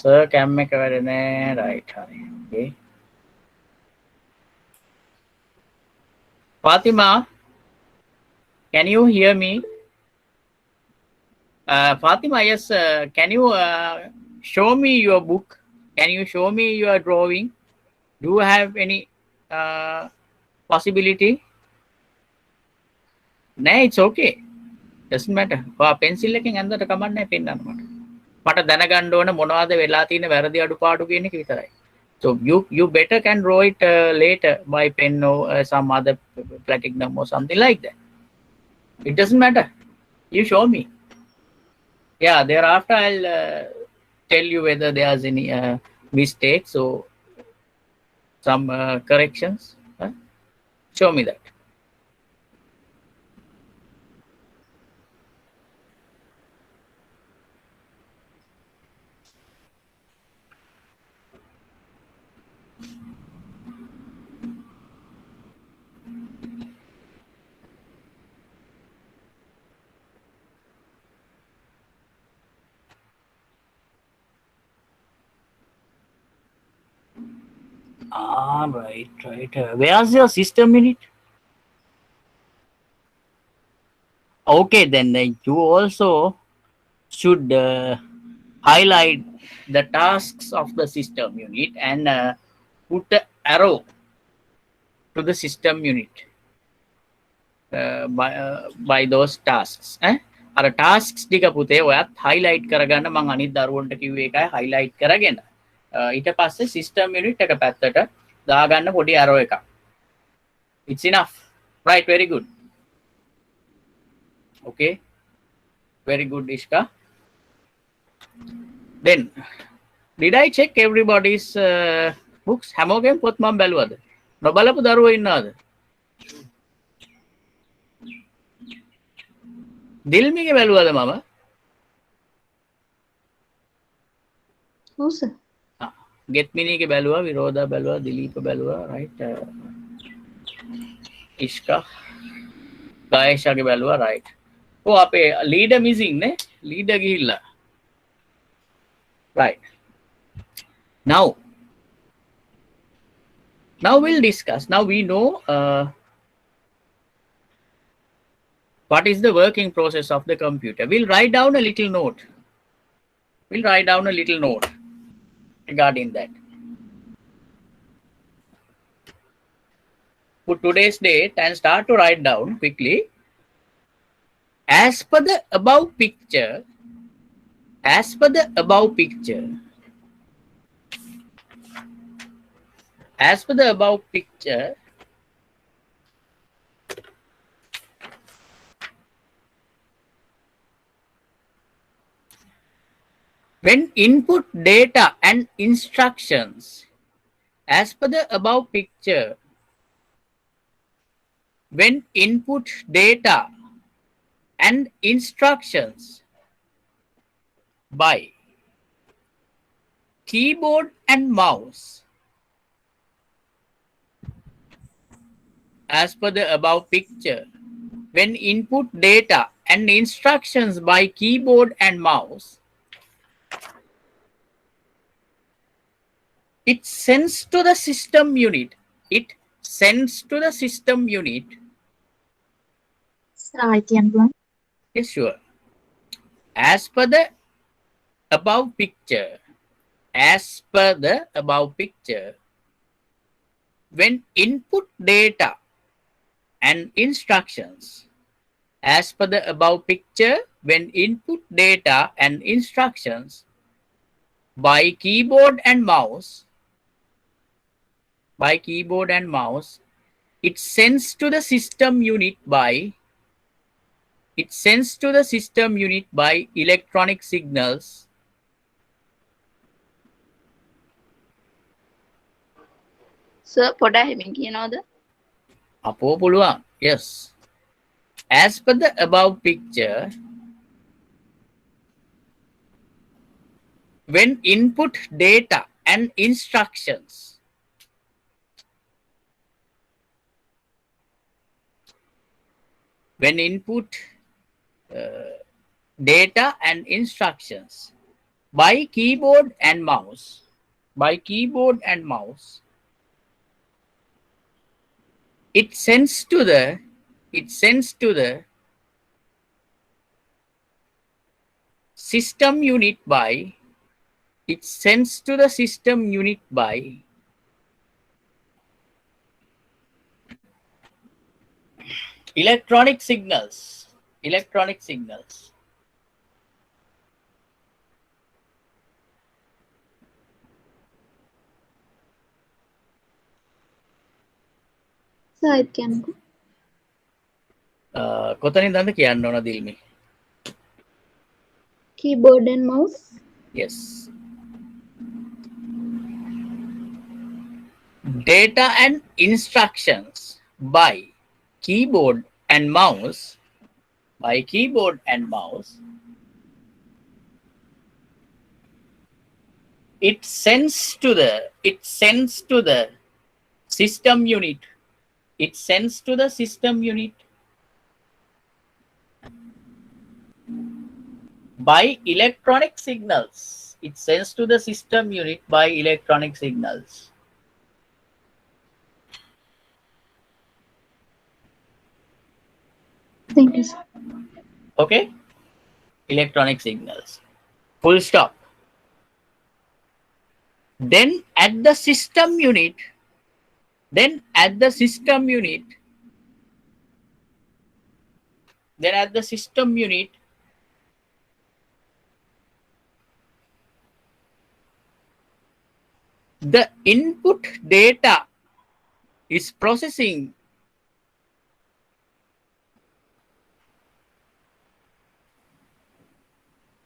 [SPEAKER 1] Sir cam එක වැඩ නෑ. Right, හරි. Okay. Fatima, can you hear me? Fatima, yes. Can you show me your book? Can you show me your drawing? Do you have any possibility? No, it's okay. Doesn't matter. Pencil එකෙන් ඇඳට කමක් නැහැ පෙන්නන්න මට. මට දැනගන්න ඕන මොනවද වෙලා තියෙන වැරදි අඩුපාඩු කියන එක විතරයි. So you better can draw it later by pen or some other platinum or something like that. It doesn't matter. You show me. Yeah, thereafter I'll tell you whether there's any mistakes or some corrections. Show me that. Right. Where's your system unit? Okay, then you also should highlight the tasks of the system unit and put an arrow to the system unit by those tasks. අර tasks ටික පුතේ ඔයත් highlight කරගන්න. මම අනිත් දරුවන්ට කිව්වේ ඒකයි highlight කරගෙන ඊට පස්සේ system unit එක පැත්තට දාගන්න පොඩි arrow එකක්. It's enough. Right, very good. Okay, very good, Ishka. Then did I check everybody's books? හැමෝගෙම පොත් මම බැලුවද? නොබලපු දරුවෝ ඉන්නවද? දිල්මිගේ බැලුවද මම?
[SPEAKER 4] ඔව් සර්.
[SPEAKER 1] ගෙත්මිනීගේ බැලුවා, විරෝධා බැලුවා, දිලීප බැලුවා, right? ඉෂ්කා, ගායෂාගේ බැලුවා, right? Oh, අපේ leader missing නේ? leader ගිහිල්ලා. Right. Now we'll discuss. Now we know what is the working process of the computer. We'll write down a little note. Regarding that. Put today's date and start to write down quickly. As per the above picture, when input data and instructions, as per the above picture, when input data and instructions by keyboard and mouse, as per the above picture, when input data and instructions by keyboard and mouse, it sends to the system unit.
[SPEAKER 4] Sir කියන්න පුළුවන්.
[SPEAKER 1] Yes, sure. As per the above picture, when input data and instructions, as per the above picture, when input data and instructions by keyboard and mouse, it sends to the system unit by electronic signals
[SPEAKER 5] Sir, පොඩ හැමින් කියනවද?
[SPEAKER 1] අපෝ පුළුවන්. Yes. As per the above picture, when input data and instructions data and instructions by keyboard and mouse. By keyboard and mouse, it sends to the system unit by electronic signals.
[SPEAKER 4] So it can go.
[SPEAKER 1] කොතනින්ද කියන්න ඕන දිල්මි?
[SPEAKER 4] Keyboard and mouse.
[SPEAKER 1] Yes. Data and instructions by keyboard and mouse. It sends to the system unit. By electronic signals. It sends to the system unit by electronic signals.
[SPEAKER 4] Thank you, sir.
[SPEAKER 1] Okay? Electronic signals. Full stop. Then at the system unit, the input data is processing.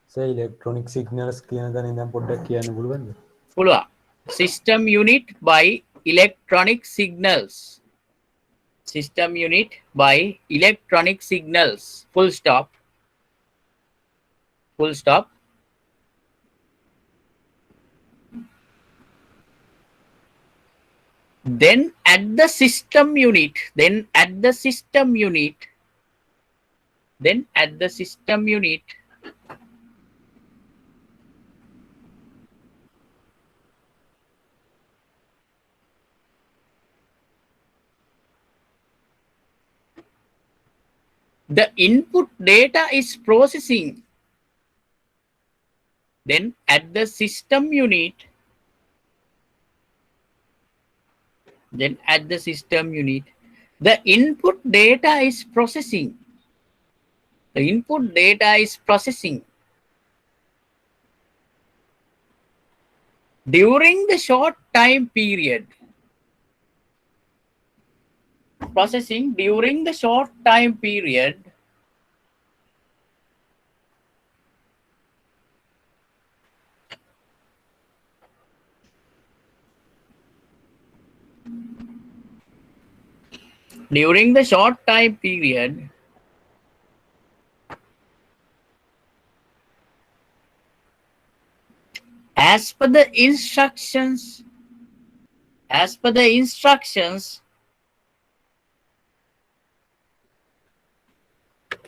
[SPEAKER 3] So electronic signals කියන දන ඉඳන් පොඩ්ඩක් කියන්න පුළුවන්ද?
[SPEAKER 1] පුළුවන්. System unit by electronic signals. Full stop. Then at the system unit, the input data is processing. Then at the system unit, the input data is processing. During the short time period. As per the instructions,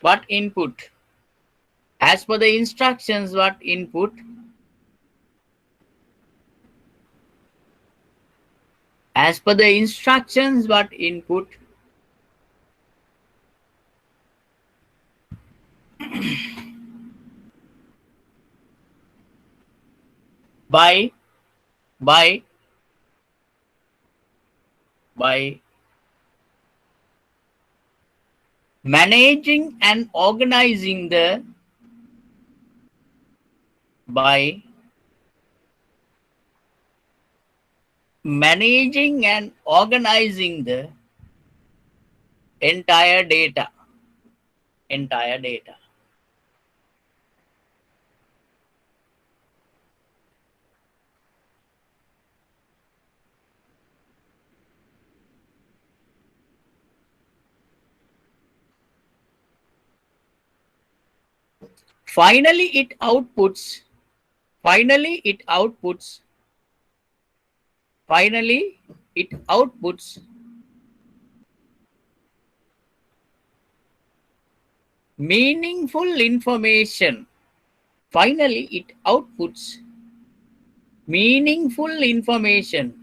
[SPEAKER 1] what input? As per the instructions, what input? By managing and organizing the entire data. Finally, it outputs meaningful information. Finally, it outputs meaningful information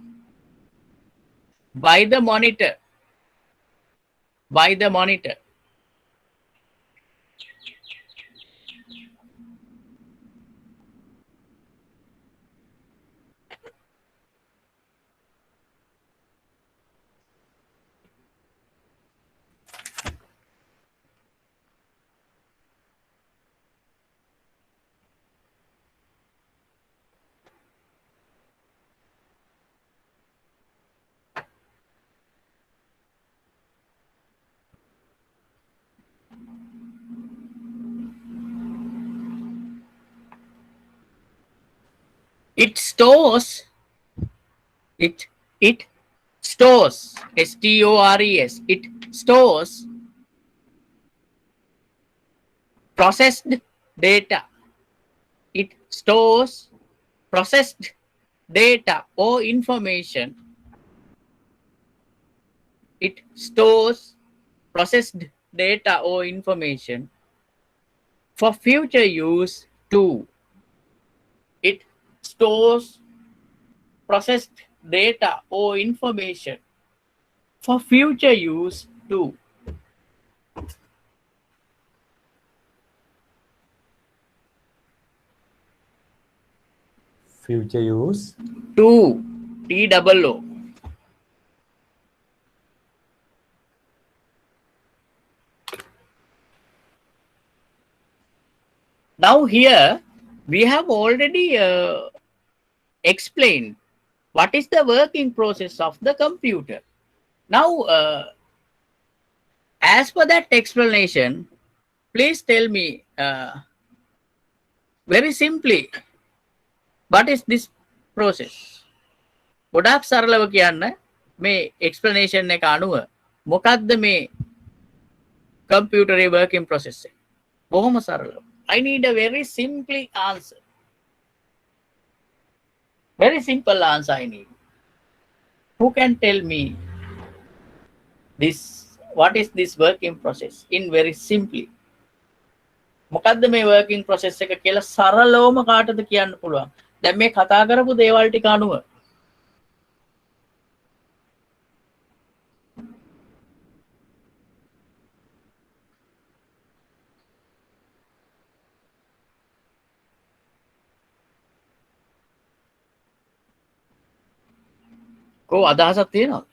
[SPEAKER 1] by the monitor. By the monitor. It stores it stores stores it stores processed data. It stores processed data or information. It stores processed data or information for future use too. It stores processed data or information for future use too.
[SPEAKER 3] future use
[SPEAKER 1] Two. TOO. Now here we have already explained what is the working process of the computer. Now, as per that explanation, please tell me very simply, what is this process? ගොඩක් සරලව කියන්න මේ explanation එක අනුව මොකක්ද මේ computer working process එක? බොහොම සරලව. I need a very simply answer. Very simple answer I need. Who can tell me this? What is this working process in very simply? මොකද්ද මේ working process එක කියලා සරලවම කාටද කියන්න පුළුවන්. දැන් මේ කතා කරපු දේවල් ටික අනුව කෝ අදහසක් තියෙනවද?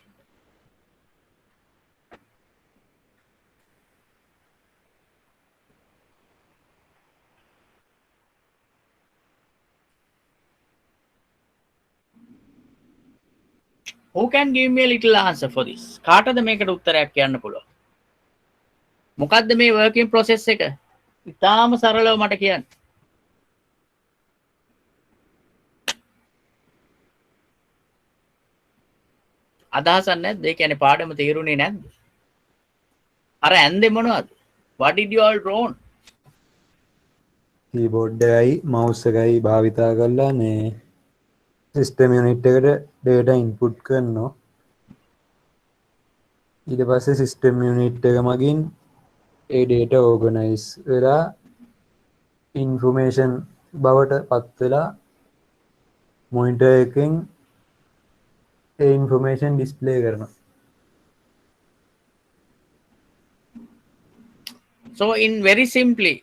[SPEAKER 1] Who can give me a little answer for this? කාටද මේකට උත්තරයක් කියන්න පුළුවන්? මොකද්ද මේ working process එක? ඉතාම සරලව මට කියන්න. අදහසක් නැද්ද? ඒ කියන්නේ පාඩම තේරුනේ නැද්ද? අර ඇන්දේ මොනවද? What did you all draw?
[SPEAKER 3] keyboard එකයි mouse එකයි භාවිතා කරලා මේ system unit එකට data input කරනවා. ඊට පස්සේ system unit එක මගින් ඒ data organize වෙලා information බවට පත් වෙලා monitor එකෙන් ඒ information display කරනවා.
[SPEAKER 1] So in very simply,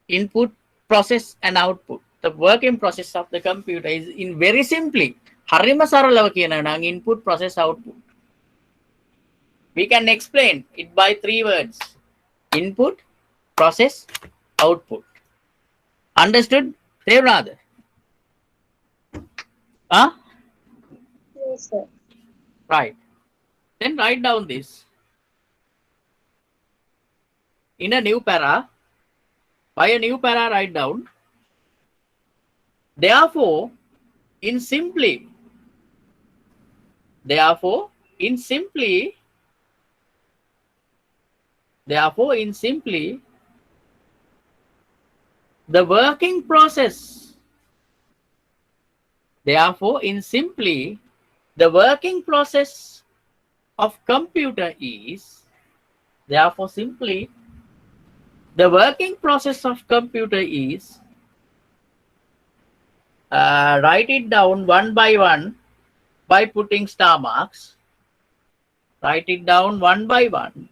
[SPEAKER 1] input, process and output. The working process of the computer is in very simply. හරිම සරලව කියනවා නම් input, process, output. We can explain it by 3 words. Input, process, output. Understood? තේරුණාද? Huh?
[SPEAKER 2] Yes, sir.
[SPEAKER 1] Right. Then write down this. In a new para, by a new para, write down. Therefore, in simply, therefore, in simply, the working process, therefore, in simply, the working process of computer is Therefore, simply the working process of computer is write it down one by one by putting star marks. Write it down one by one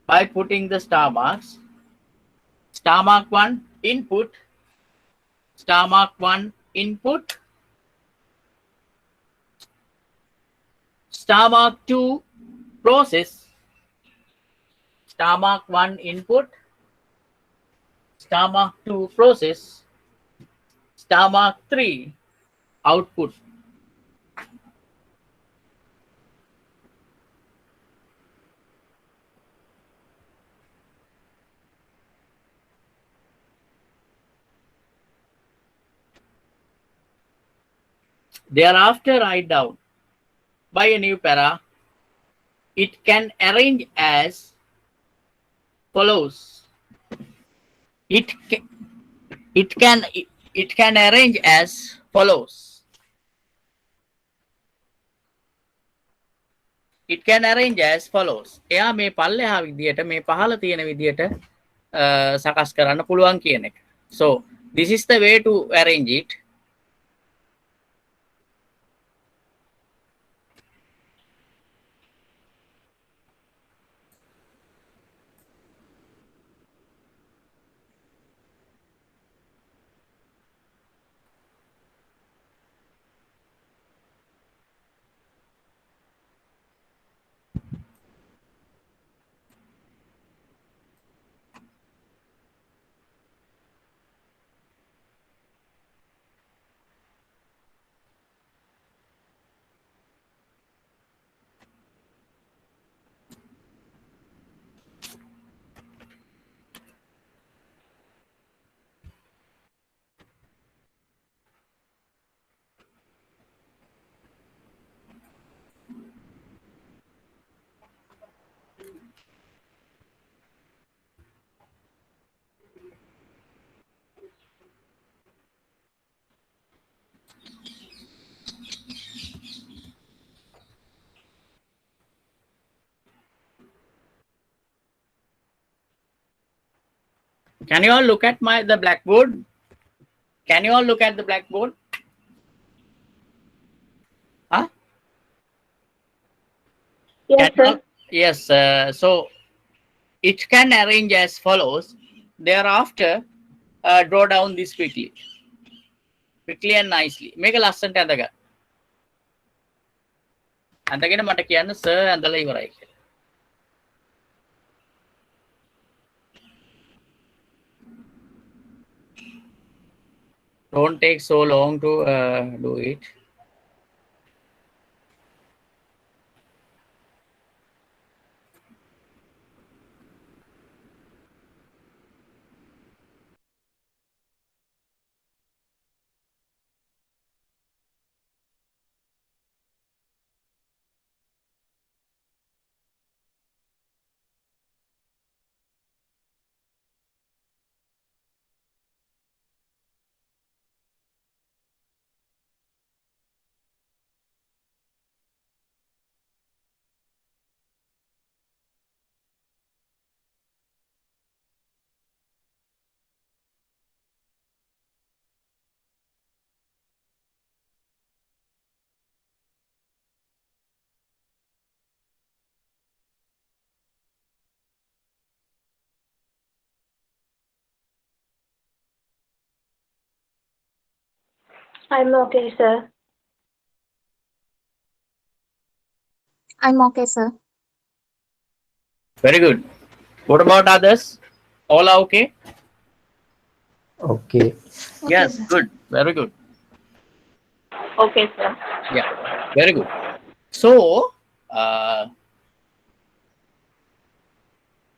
[SPEAKER 1] by putting the star marks. Star mark 1 input, star mark 1 input, star mark 2 process, star mark 1 input, star mark 2 process, star mark 3 output. Thereafter, write down by a new para. It can arrange as follows. It can, it can arrange as follows. It can arrange as follows. එයා මේ පල්ලෙහා විදියට මේ පහළ තියෙන විදියට සකස් කරන්න පුළුවන් කියන එක. So this is the way to arrange it. Can you all look at the blackboard? Can you all look at the blackboard? Huh?
[SPEAKER 2] Yes, sir.
[SPEAKER 1] Yes. So it can arrange as follows. Thereafter, draw down this quickly and nicely. Make a lesson ඇඳගන්න. ඇඳගෙන මට කියන්න sir ඇඳලා ඉවරයි කියලා. Don't take so long to do it.
[SPEAKER 2] I'm okay, sir.
[SPEAKER 4] I'm okay, sir.
[SPEAKER 1] Very good. What about others? All are okay?
[SPEAKER 3] Okay.
[SPEAKER 1] Yes, good. Very good.
[SPEAKER 5] Okay, sir.
[SPEAKER 1] Yeah, very good. So,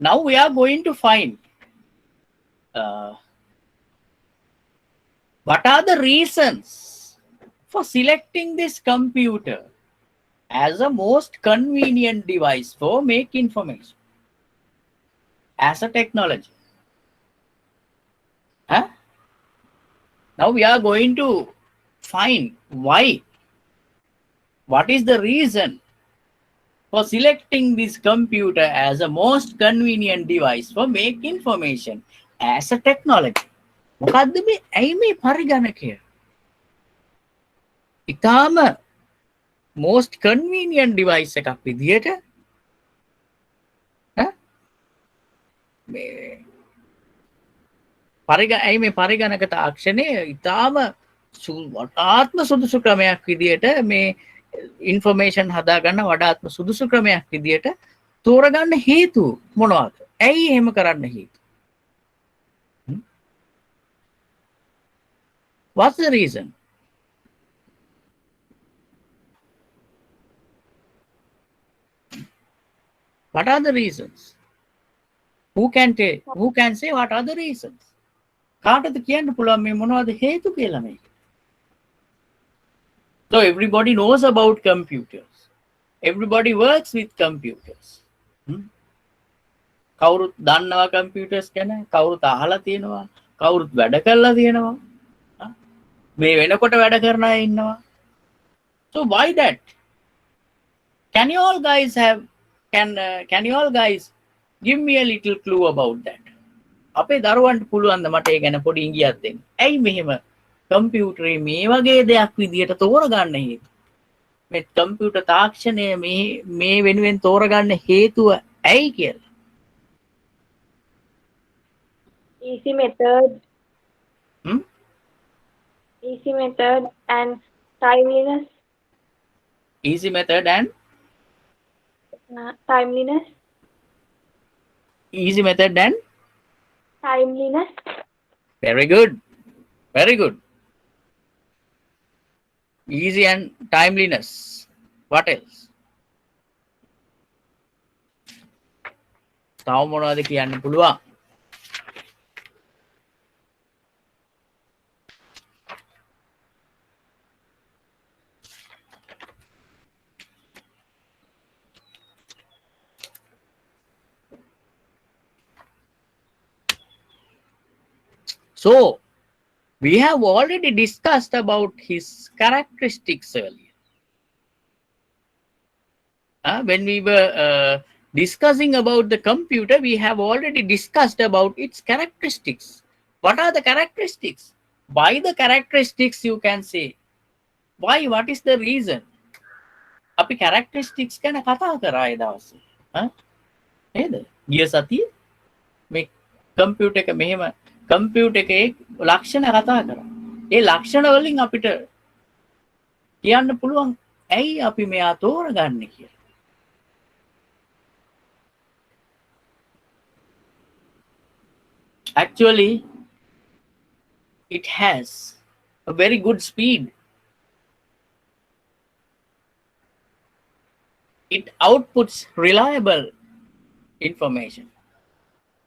[SPEAKER 1] now we are going to find what are the reasons for selecting this computer as a most convenient device for make information as a technology. Huh? Now we are going to find why. What is the reason for selecting this computer as a most convenient device for make information as a technology. මොකද්ද මේ ඇයි මේ පරිගණකය? ඊටාම most convenient device එකක් විදියට ඇයි මේ පරිගණක තාක්ෂණය ඊටාම වඩාත්ම සුදුසු ක්‍රමයක් විදියට මේ ඉන්ෆර්මේෂන් හදාගන්න වඩාත්ම සුදුසු ක්‍රමයක් විදියට තෝරගන්න හේතු මොනවද? ඇයි එහෙම කරන්න හේතු? What's the reason? What are the reasons? Who can say what are the reasons? කාටද කියන්න පුළුවන් මේ මොනවද හේතු කියලා මේක? So everybody knows about computers. Everybody works with computers. කවුරුත් දන්නවා computers ගැන, කවුරුත් අහලා තියෙනවා, කවුරුත් වැඩ කරලා තියෙනවා. මේ වෙනකොට වැඩ කරන අය ඉන්නවා. So why that? Can you all guys give me a little clue about that? අපේ දරුවන්ට පුළුවන් ද මට ඒ ගැන පොඩි ඉඟියක් දෙන්න? ඇයි මෙහෙම කම්පියුටරේ මේ වගේ දෙයක් විදියට තෝරගන්න හේතු? මේ කම්පියුටර් තාක්ෂණය මේ වෙනුවෙන් තෝරගන්න හේතුව ඇයි කියලා?
[SPEAKER 2] Easy method. Easy method and timeliness.
[SPEAKER 1] Easy method and
[SPEAKER 2] Timeliness.
[SPEAKER 1] easy method and
[SPEAKER 2] Timeliness.
[SPEAKER 1] very good. Very good. Easy and timeliness. What else? තව මොනවද කියන්න පුළුවන්? So, we have already discussed about his characteristics earlier. When we were discussing about the computer, we have already discussed about its characteristics. What are the characteristics? Why the characteristics you can say? Why? What is the reason? අපි characteristics ගැන කතා කරා ඒ දවසේ. නේද? ගිය සතියේ මේ computer එක මෙහෙම කම්පියුටර් එකේ ලක්ෂණ කතා කරා. ඒ ලක්ෂණ වලින් අපිට කියන්න පුළුවන් ඇයි අපි මෙයා තෝරගන්නේ කියලා. Actually, it has a very good speed. It outputs reliable information.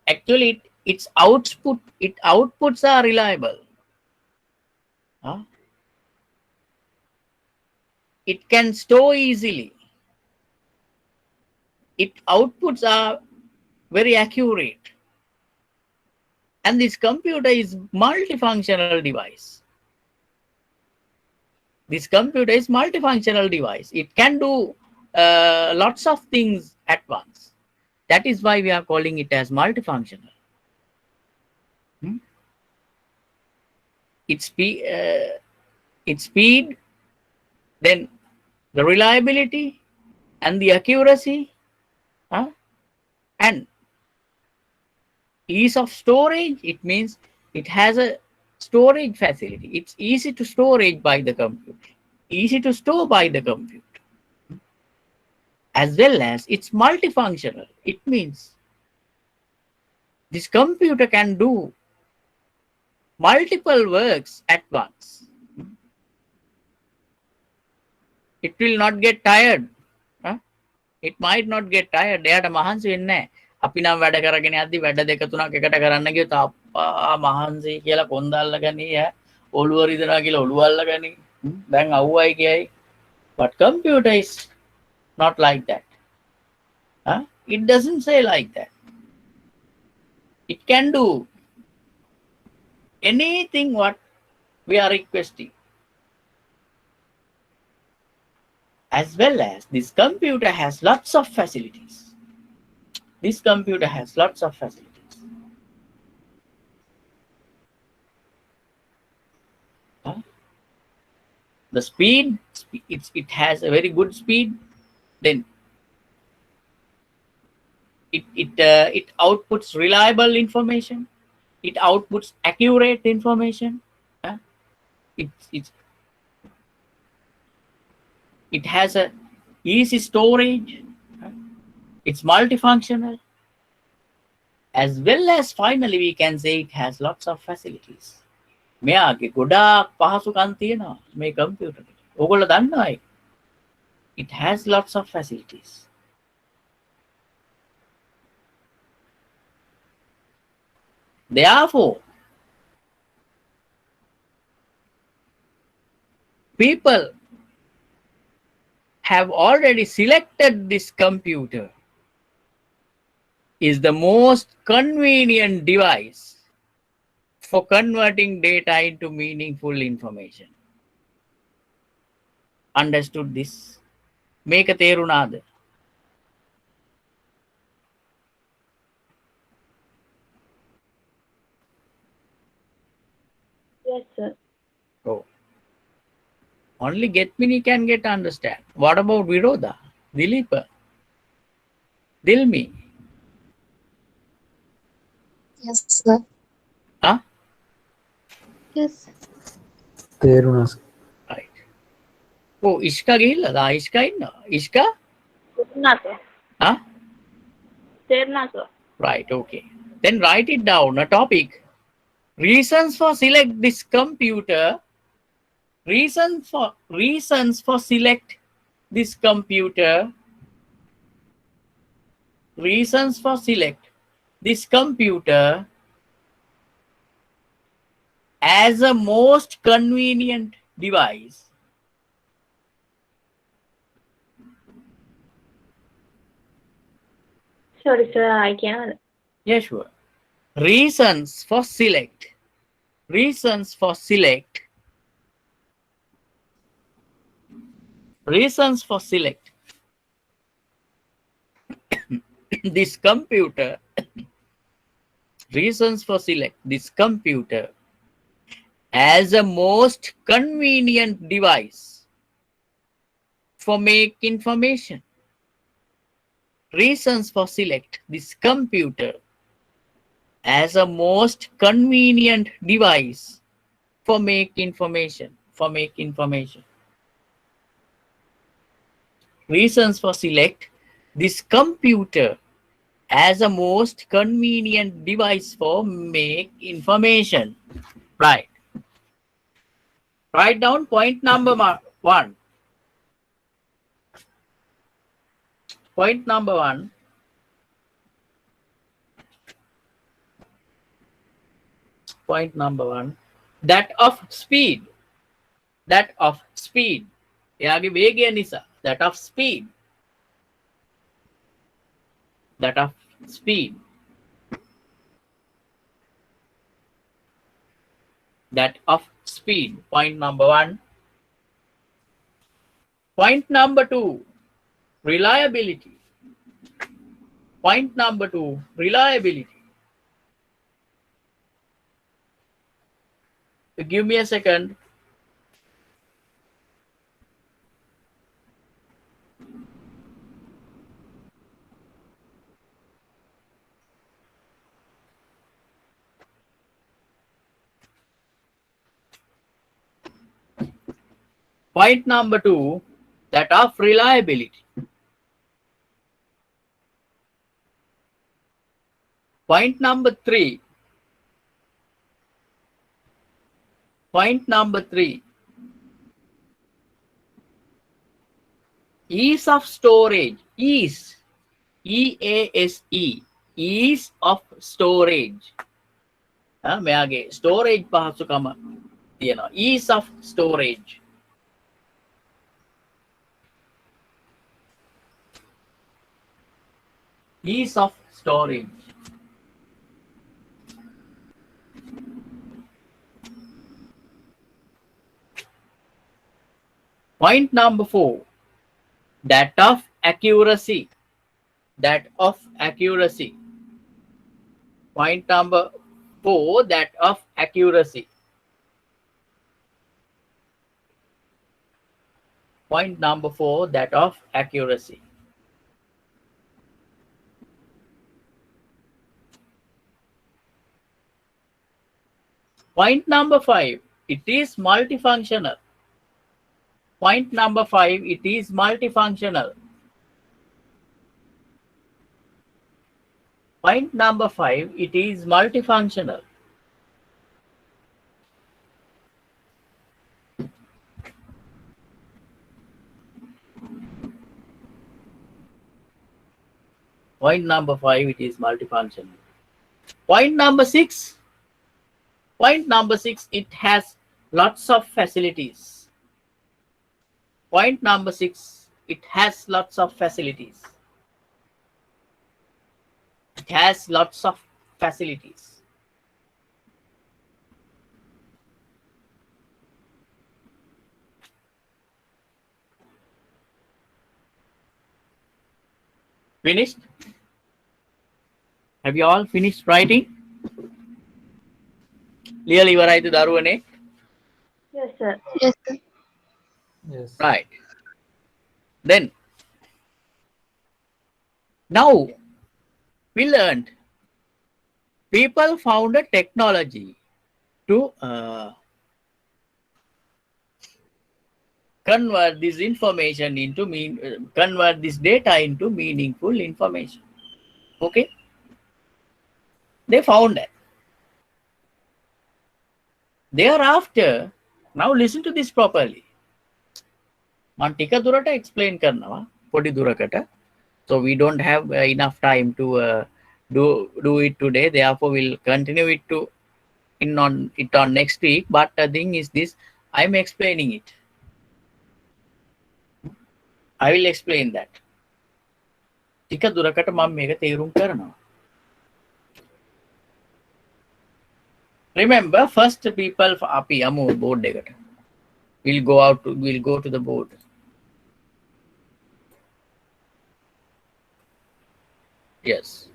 [SPEAKER 1] Actually, its outputs are reliable. It can store easily. Its outputs are very accurate. And this computer is multifunctional device. This computer is multifunctional device. It can do lots of things at once. That is why we are calling it as multifunctional. Its speed, then the reliability and the accuracy, and ease of storage. It means it has a storage facility. It's easy to storage by the computer, easy to store by the computer. As well as it's multifunctional. It means this computer can do multiple works at once. It will not get tired. It might not get tired. එයාට මහන්සි වෙන්නේ නැහැ. අපි නම් වැඩ කරගෙන යද්දි වැඩ දෙක තුනක් එකට කරන්න ගියොත් අප්පා මහන්සි කියලා කොන්ද අල්ලගනි ඔළුව රිදෙනවා කියලා ඔළුව අල්ලගනි. දැන් අවුවයි කියයි. But computer is not like that. It doesn't say like that. It can do anything what we are requesting. as well as this computer has lots of facilities. This computer has lots of facilities. The speed, it has a very good speed. Then it outputs reliable information. It outputs accurate information. It, it, it has a easy storage. It's multifunctional. As well as finally we can say it has lots of facilities. මෙයාගේ ගොඩාක් පහසුකම් තියෙනවා මේ computer එක. ඕගොල්ලෝ දන්නවා ඒක. It has lots of facilities. Therefore, people have already selected this computer is the most convenient device for converting data into meaningful information. Understood this? මේක තේරුණාද?
[SPEAKER 5] Yes, sir.
[SPEAKER 1] Oh. Only Getmini can get understand. What about Viroda? Dilipa? Dilmi?
[SPEAKER 4] Yes, sir.
[SPEAKER 1] Huh?
[SPEAKER 4] Yes.
[SPEAKER 3] තේරුණා.
[SPEAKER 1] Right. Oh, Ishka ගිහිල්ලාද? Ishka ඉන්නවා. Ishka?
[SPEAKER 5] තේරුණා, sir.
[SPEAKER 1] Huh?
[SPEAKER 5] තේරුණා, sir.
[SPEAKER 1] Right, okay. Then write it down, a topic. Reasons for select this computer. Reasons for select this computer. Reasons for select this computer as a most convenient device.
[SPEAKER 5] Sorry, sir, I cannot.
[SPEAKER 1] Yeah, sure. Reasons for select. Reasons for select. Reasons for select this computer. Reasons for select this computer as a most convenient device for make information. Reasons for select this computer as a most convenient device for make information. For make information. Reasons for select this computer as a most convenient device for make information. Right. Write down point number 1. Point number 1. Point number 1. That of speed. That of speed. එයාගේ වේගය නිසා. That of speed. That of speed. That of speed. Point number 1. Point number 2. Reliability. Point number 2. Reliability. Give me a second. Point number 2, that of reliability. Point number 3. Point number 3. Ease of storage. Ease. EASE. Ease of storage. මෙයාගේ storage පහසුකම තියෙනවා. Ease of storage. Ease of storage. Point number 4. that of accuracy, that of accuracy. Point number 4, that of accuracy. Point number 4, that of accuracy. Point number 5, it is multifunctional. Point number 5, it is multifunctional. Point number 5, it is multifunctional. Point number 5, it is multifunctional. Point number 6, it has lots of facilities. Point number 6, it has lots of facilities. It has lots of facilities. Finished? Have you all finished writing? ලියලා ඉවරයිද දරුවනේ?
[SPEAKER 5] Yes, sir.
[SPEAKER 4] Yes, sir.
[SPEAKER 3] Yes.
[SPEAKER 1] Right. Then, now we learned people found a technology to convert this information into convert this data into meaningful information. Okay, they found that. Thereafter, now listen to this properly. මම ටික දුරට explain කරනවා පොඩි දුරකට. So we don't have enough time to do it today. Therefore, we'll continue it on next week. But the thing is this: I'm explaining it. I will explain that. ටික දුරකට මම මේක තේරුම් කරනවා. Remember, first people අපි යමු board එකට. We'll go to the board. Yes.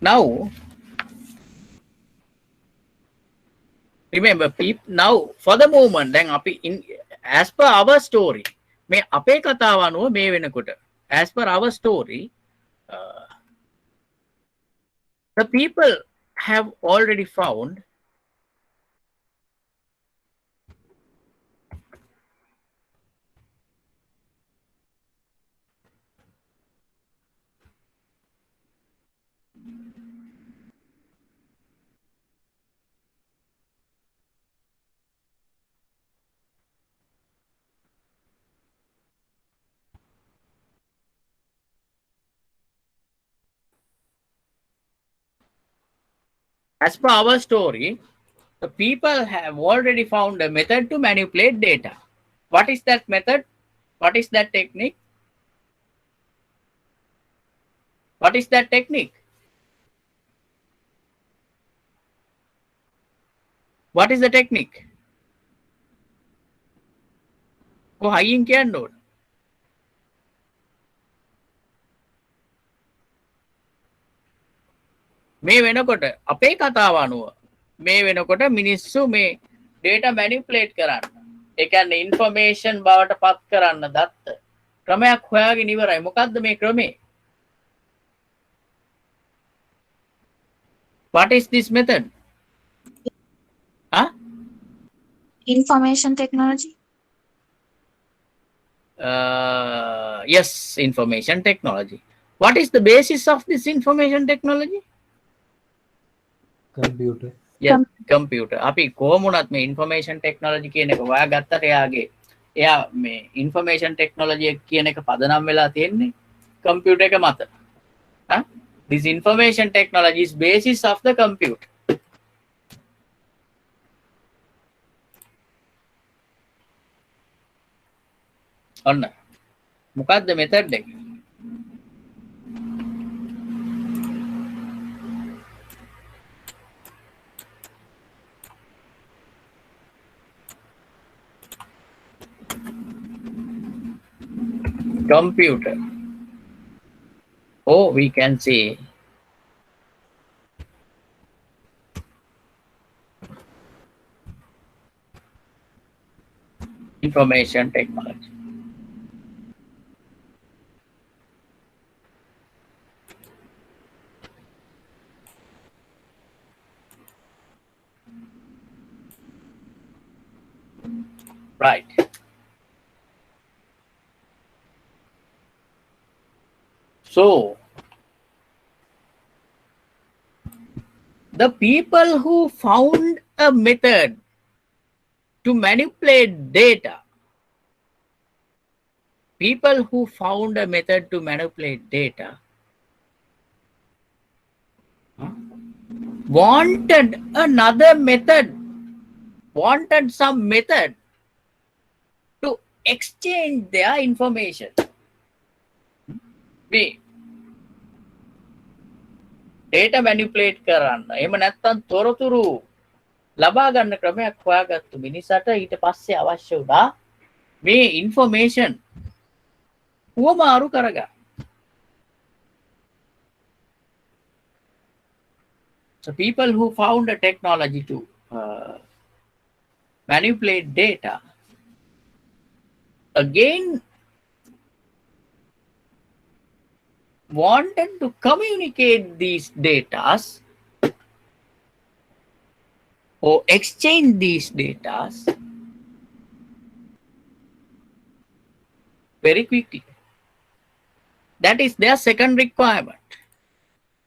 [SPEAKER 1] Now, remember, now for the moment, then as per our story, මේ අපේ කතාව අනුව මේ වෙනකොට, as per our story, the people have already found as per our story, the people have already found a method to manipulate data. What is that method? What is that technique? What is that technique? What is the technique? හයියෙන් කියන්න ඕන. මේ වෙනකොට අපේ කතාව අනුව මේ වෙනකොට මිනිස්සු මේ data manipulate කරන්න. ඒ කියන්නේ information බවට පත් කරන්න දත්ත ක්‍රමයක් හොයාගෙන ඉවරයි. මොකද්ද මේ ක්‍රමේ? What is this method? Huh?
[SPEAKER 4] Information technology.
[SPEAKER 1] Yes, information technology. What is the basis of this information technology?
[SPEAKER 3] Computer.
[SPEAKER 1] Yes, computer. අපි කොහොමුණත් මේ information technology කියන එක හොයා ගත්තට එයා මේ information technology කියන එක පදනම් වෙලා තියෙන්නේ computer එක මත. This information technology is basis of the computer. ඔන්න මොකක්ද method එක? computer, or we can say information technology. Right. So, the people who found a method to manipulate data, wanted some method to exchange their information. We data manipulate කරන්න. එහෙම නැත්නම් තොරතුරු ලබා ගන්න ක්‍රමයක් හොයාගත්තු මිනිසට ඊට පස්සේ අවශ්‍ය වුණා මේ information හුවමාරු කරගන්න. So people who found a technology to manipulate data again wanted to communicate these data or exchange these data very quickly. That is their second requirement.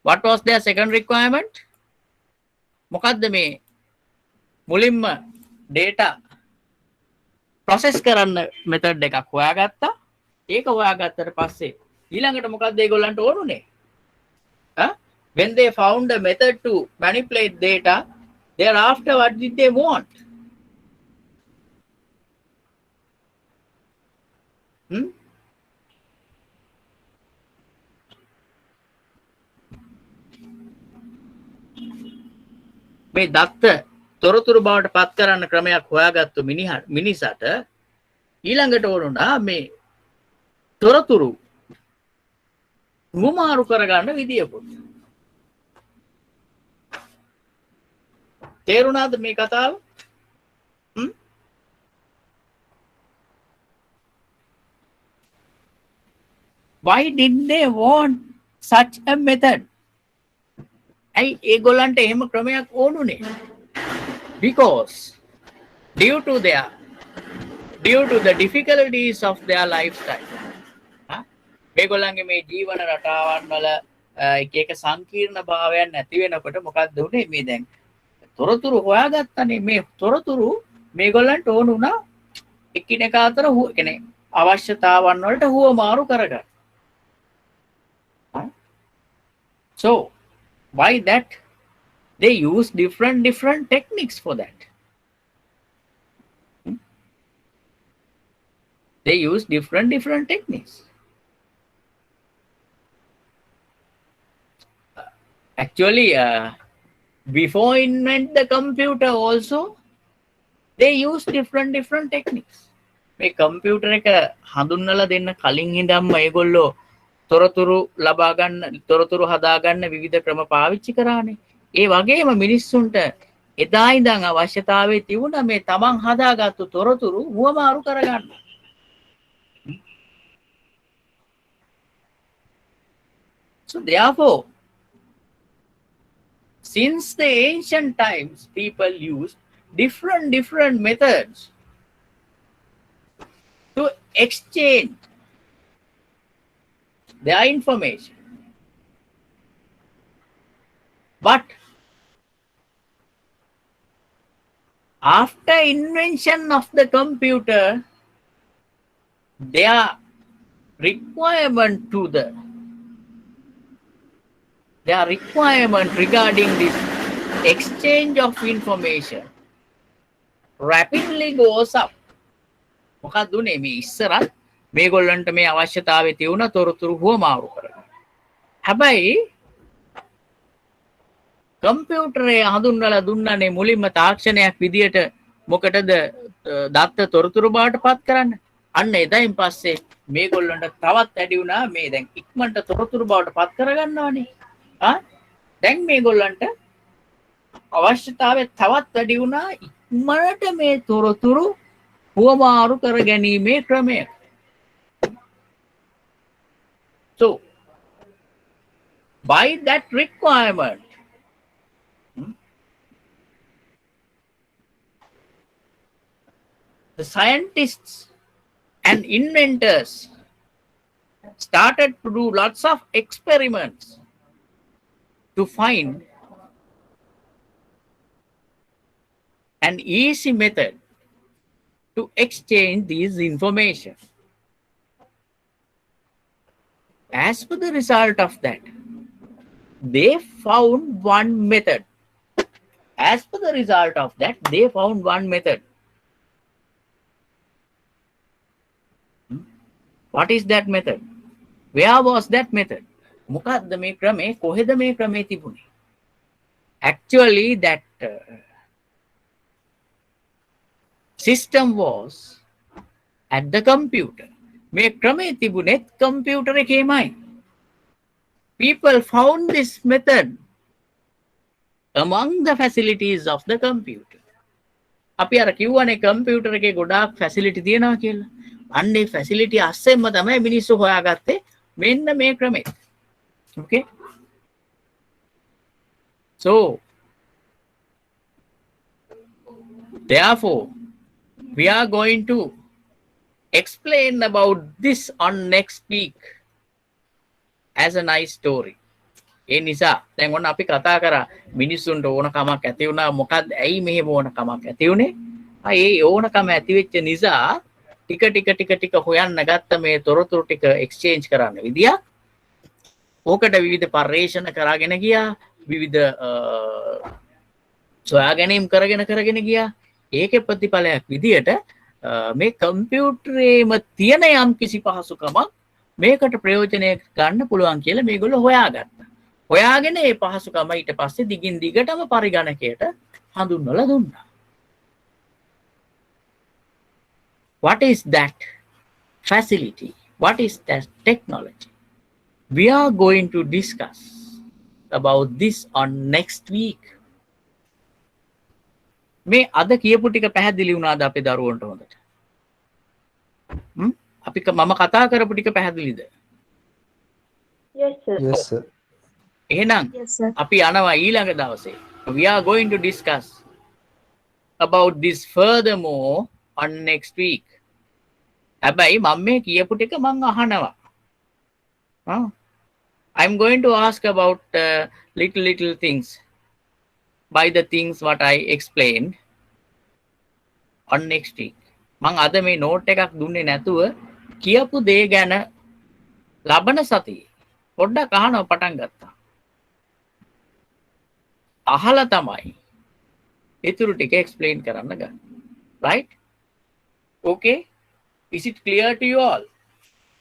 [SPEAKER 1] What was their second requirement? මොකද්ද මේ මුලින්ම data process කරන්න method එකක් හොයාගත්තා. ඒක හොයාගත්තට පස්සේ ඊළඟට මොකක්ද ඒගොල්ලන්ට ඕනුනේ? When they found a method to manipulate data, thereafter what did they want? මේ දත්ත තොරතුරු බවට පත් කරන්න ක්‍රමයක් හොයාගත්තු මිනිසට ඊළඟට ඕනුණා මේ තොරතුරු හුවමාරු කරගන්න විදියකුත්. තේරුණාද මේ කතාව? Why did they want such a method? ඇයි ඒගොල්ලන්ට එහෙම ක්‍රමයක් ඕනුනේ? Because due to the difficulties of their lifestyle, මේගොල්ලන්ගේ මේ ජීවන රටාවන් වල එක එක සංකීර්ණ භාවයන් නැති වෙනකොට මොකක්ද උනේ? මේ දැන් තොරතුරු හොයාගත්තනේ. මේ තොරතුරු මේගොල්ලන්ට ඕන වුණා එකිනෙක අතර කියන්නේ අවශ්‍යතාවන් වලට හුවමාරු කරගන්න. So why that? They use different techniques for that. They use different techniques. Actually, before invent the computer also, they use different techniques. මේ computer එක හඳුන්වලා දෙන්න කලින් ඉඳන්ම ඒගොල්ලෝ තොරතුරු ලබා ගන්න, තොරතුරු හදා ගන්න විවිධ ක්‍රම පාවිච්චි කරානේ. ඒ වගේම මිනිස්සුන්ට එදා ඉඳන් අවශ්‍යතාවය තිබුණා මේ තමන් හදාගත්තු තොරතුරු හුවමාරු කරගන්න. So therefore, since the ancient times, people used different methods to exchange their information. But after invention of the computer, their requirement regarding this exchange of information rapidly goes up. මොකක්ද උනේ? මේ ඉස්සරත් මේගොල්ලන්ට මේ අවශ්‍යතාවය තියුණා තොරතුරු හුවමාරු කරගන්න. හැබැයි කම්පියුටරේ හඳුන්වලා දුන්නානේ මුලින්ම තාක්ෂණයක් විදියට මොකටද දත්ත තොරතුරු බවට පත් කරන්න? අන්න එදායින් පස්සේ මේගොල්ලන්ට තවත් වැඩි වුණා මේ දැන් ඉක්මනට තොරතුරු බවට පත් කරගන්නවානේ. දැන් මේගොල්ලන්ට අවශ්‍යතාවය තවත් වැඩි වුණා ඉක්මනට මේ තොරතුරු හුවමාරු කර ගැනීමේ ක්‍රමය. So by that requirement, the scientists and inventors started to do lots of experiments to find an easy method to exchange these information. As per the result of that, they found one method. As per the result of that, they found one method. What is that method? Where was that method? මොකද්ද මේ ක්‍රමේ? කොහෙද මේ ක්‍රමේ තිබුණේ? Actually, that system was at the computer. මේ ක්‍රමේ තිබුණෙත් computer එකේමයි. People found this method among the facilities of the computer. අපි අර කිව්වනේ කම්පියුටර් එකේ ගොඩාක් ෆැසිලිටි තියෙනවා කියලා. අන්න ඒ ෆැසිලිටි අස්සෙන්ම තමයි මිනිස්සු හොයාගත්තේ මෙන්න මේ ක්‍රමෙත්. Okay? So therefore we are going to explain about this on next week as a nice story. ඒ නිසා දැන් ඔන්න අපි කතා කරා මිනිස්සුන්ට ඕනකමක් ඇති වුණා මොකක්ද ඇයි මෙහෙම ඕනකමක් ඇති වුනේ? ඒ ඕනකම ඇති වෙච්ච නිසා ටික හොයන්න ගත්ත මේ තොරතුරු ටික එක්ස්චේන්ජ් කරන්න විදියක්. ඕකට විවිධ පර්යේෂණ කරගෙන ගියා විවිධ සොයා ගැනීම් කරගෙන ගියා. ඒකේ ප්‍රතිඵලයක් විදියට මේ කම්පියුටරේම තියෙන යම් කිසි පහසුකමක් මේකට ප්‍රයෝජනය ගන්න පුළුවන් කියලා මේගොල්ලෝ හොයාගත්තා. හොයාගෙන ඒ පහසුකම ඊට පස්සේ දිගින් දිගටම පරිගණකයට හඳුන්වලා දුන්නා. What is that facility? What is that technology? We are going to discuss about this on next week. මේ අද කියපු ටික පැහැදිලි වුණාද අපේ දරුවන්ට හොඳට? අපි මම කතා කරපු ටික පැහැදිලිද?
[SPEAKER 5] Yes, sir.
[SPEAKER 3] Yes, sir.
[SPEAKER 1] එහෙනම්
[SPEAKER 4] Yes, sir.
[SPEAKER 1] අපි යනවා ඊළඟ දවසේ. We are going to discuss about this furthermore on next week. හැබැයි මම මේ කියපු ටික මම අහනවා. I'm going to ask about little things by the things what I explained on next week. මං අද මේ නෝට් එකක් දුන්නේ නැතුව කියපු දේ ගැන ලබන සතියේ පොඩ්ඩක් අහනවා පටන් ගත්තා. අහලා තමයි ඊටු ටික explain කරන්න ගන්න. Right? Okay? Is it clear to you all?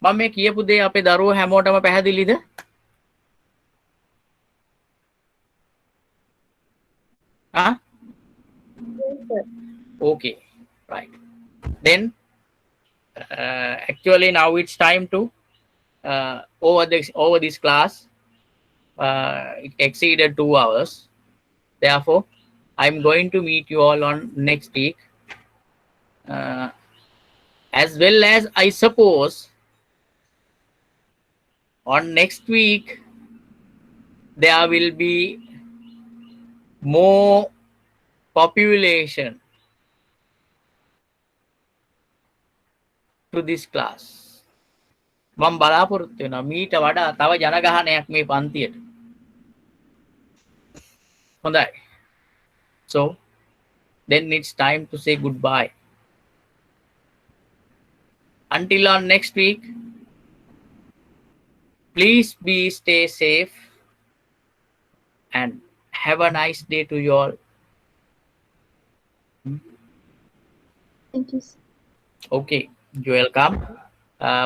[SPEAKER 1] මම මේ කියපු දේ අපේ දරුවෝ හැමෝටම පැහැදිලිද?
[SPEAKER 5] Yes, sir.
[SPEAKER 1] Okay, right. Then actually now it's time to over this class. It exceeded 2 hours. Therefore, I'm going to meet you all on next week. As well as I suppose on next week there will be more population to this class. මම බලාපොරොත්තු වෙනවා මීට වඩා තව ජනගහනයක් මේ පන්තියට. හොඳයි. So then it's time to say goodbye. Until on next week, please stay safe and have a nice day to you all.
[SPEAKER 4] Thank you, sir.
[SPEAKER 1] Okay, you're welcome.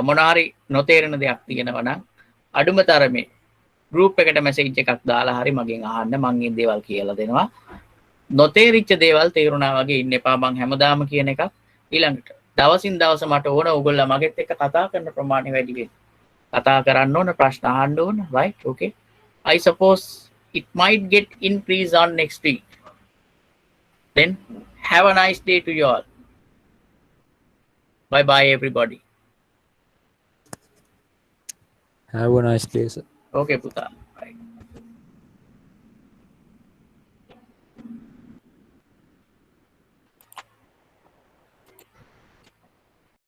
[SPEAKER 1] මොනාරි නොතේරෙන දෙයක් තියෙනවා නම් අඩුම තරමේ group එකට message එකක් දාලා හරි මගෙන් අහන්න මම මේ දේවල් කියලා දෙනවා. නොතේරිච්ච දේවල් තේරුණා වගේ ඉන්න එපා මං හැමදාම කියන එක. ඊළඟට දවසින් දවස මට ඕන ඔයගොල්ලෝ මගෙත් එක්ක කතා කරන ප්‍රමාණය වැඩි වෙන්න. කතා කරන්න ඕන, ප්‍රශ්න අහන්න ඕන, right? Okay. I suppose it might get increase on next week. Then have a nice day to you all. Bye bye everybody.
[SPEAKER 3] Have a nice day, sir.
[SPEAKER 1] Okay, පුතා.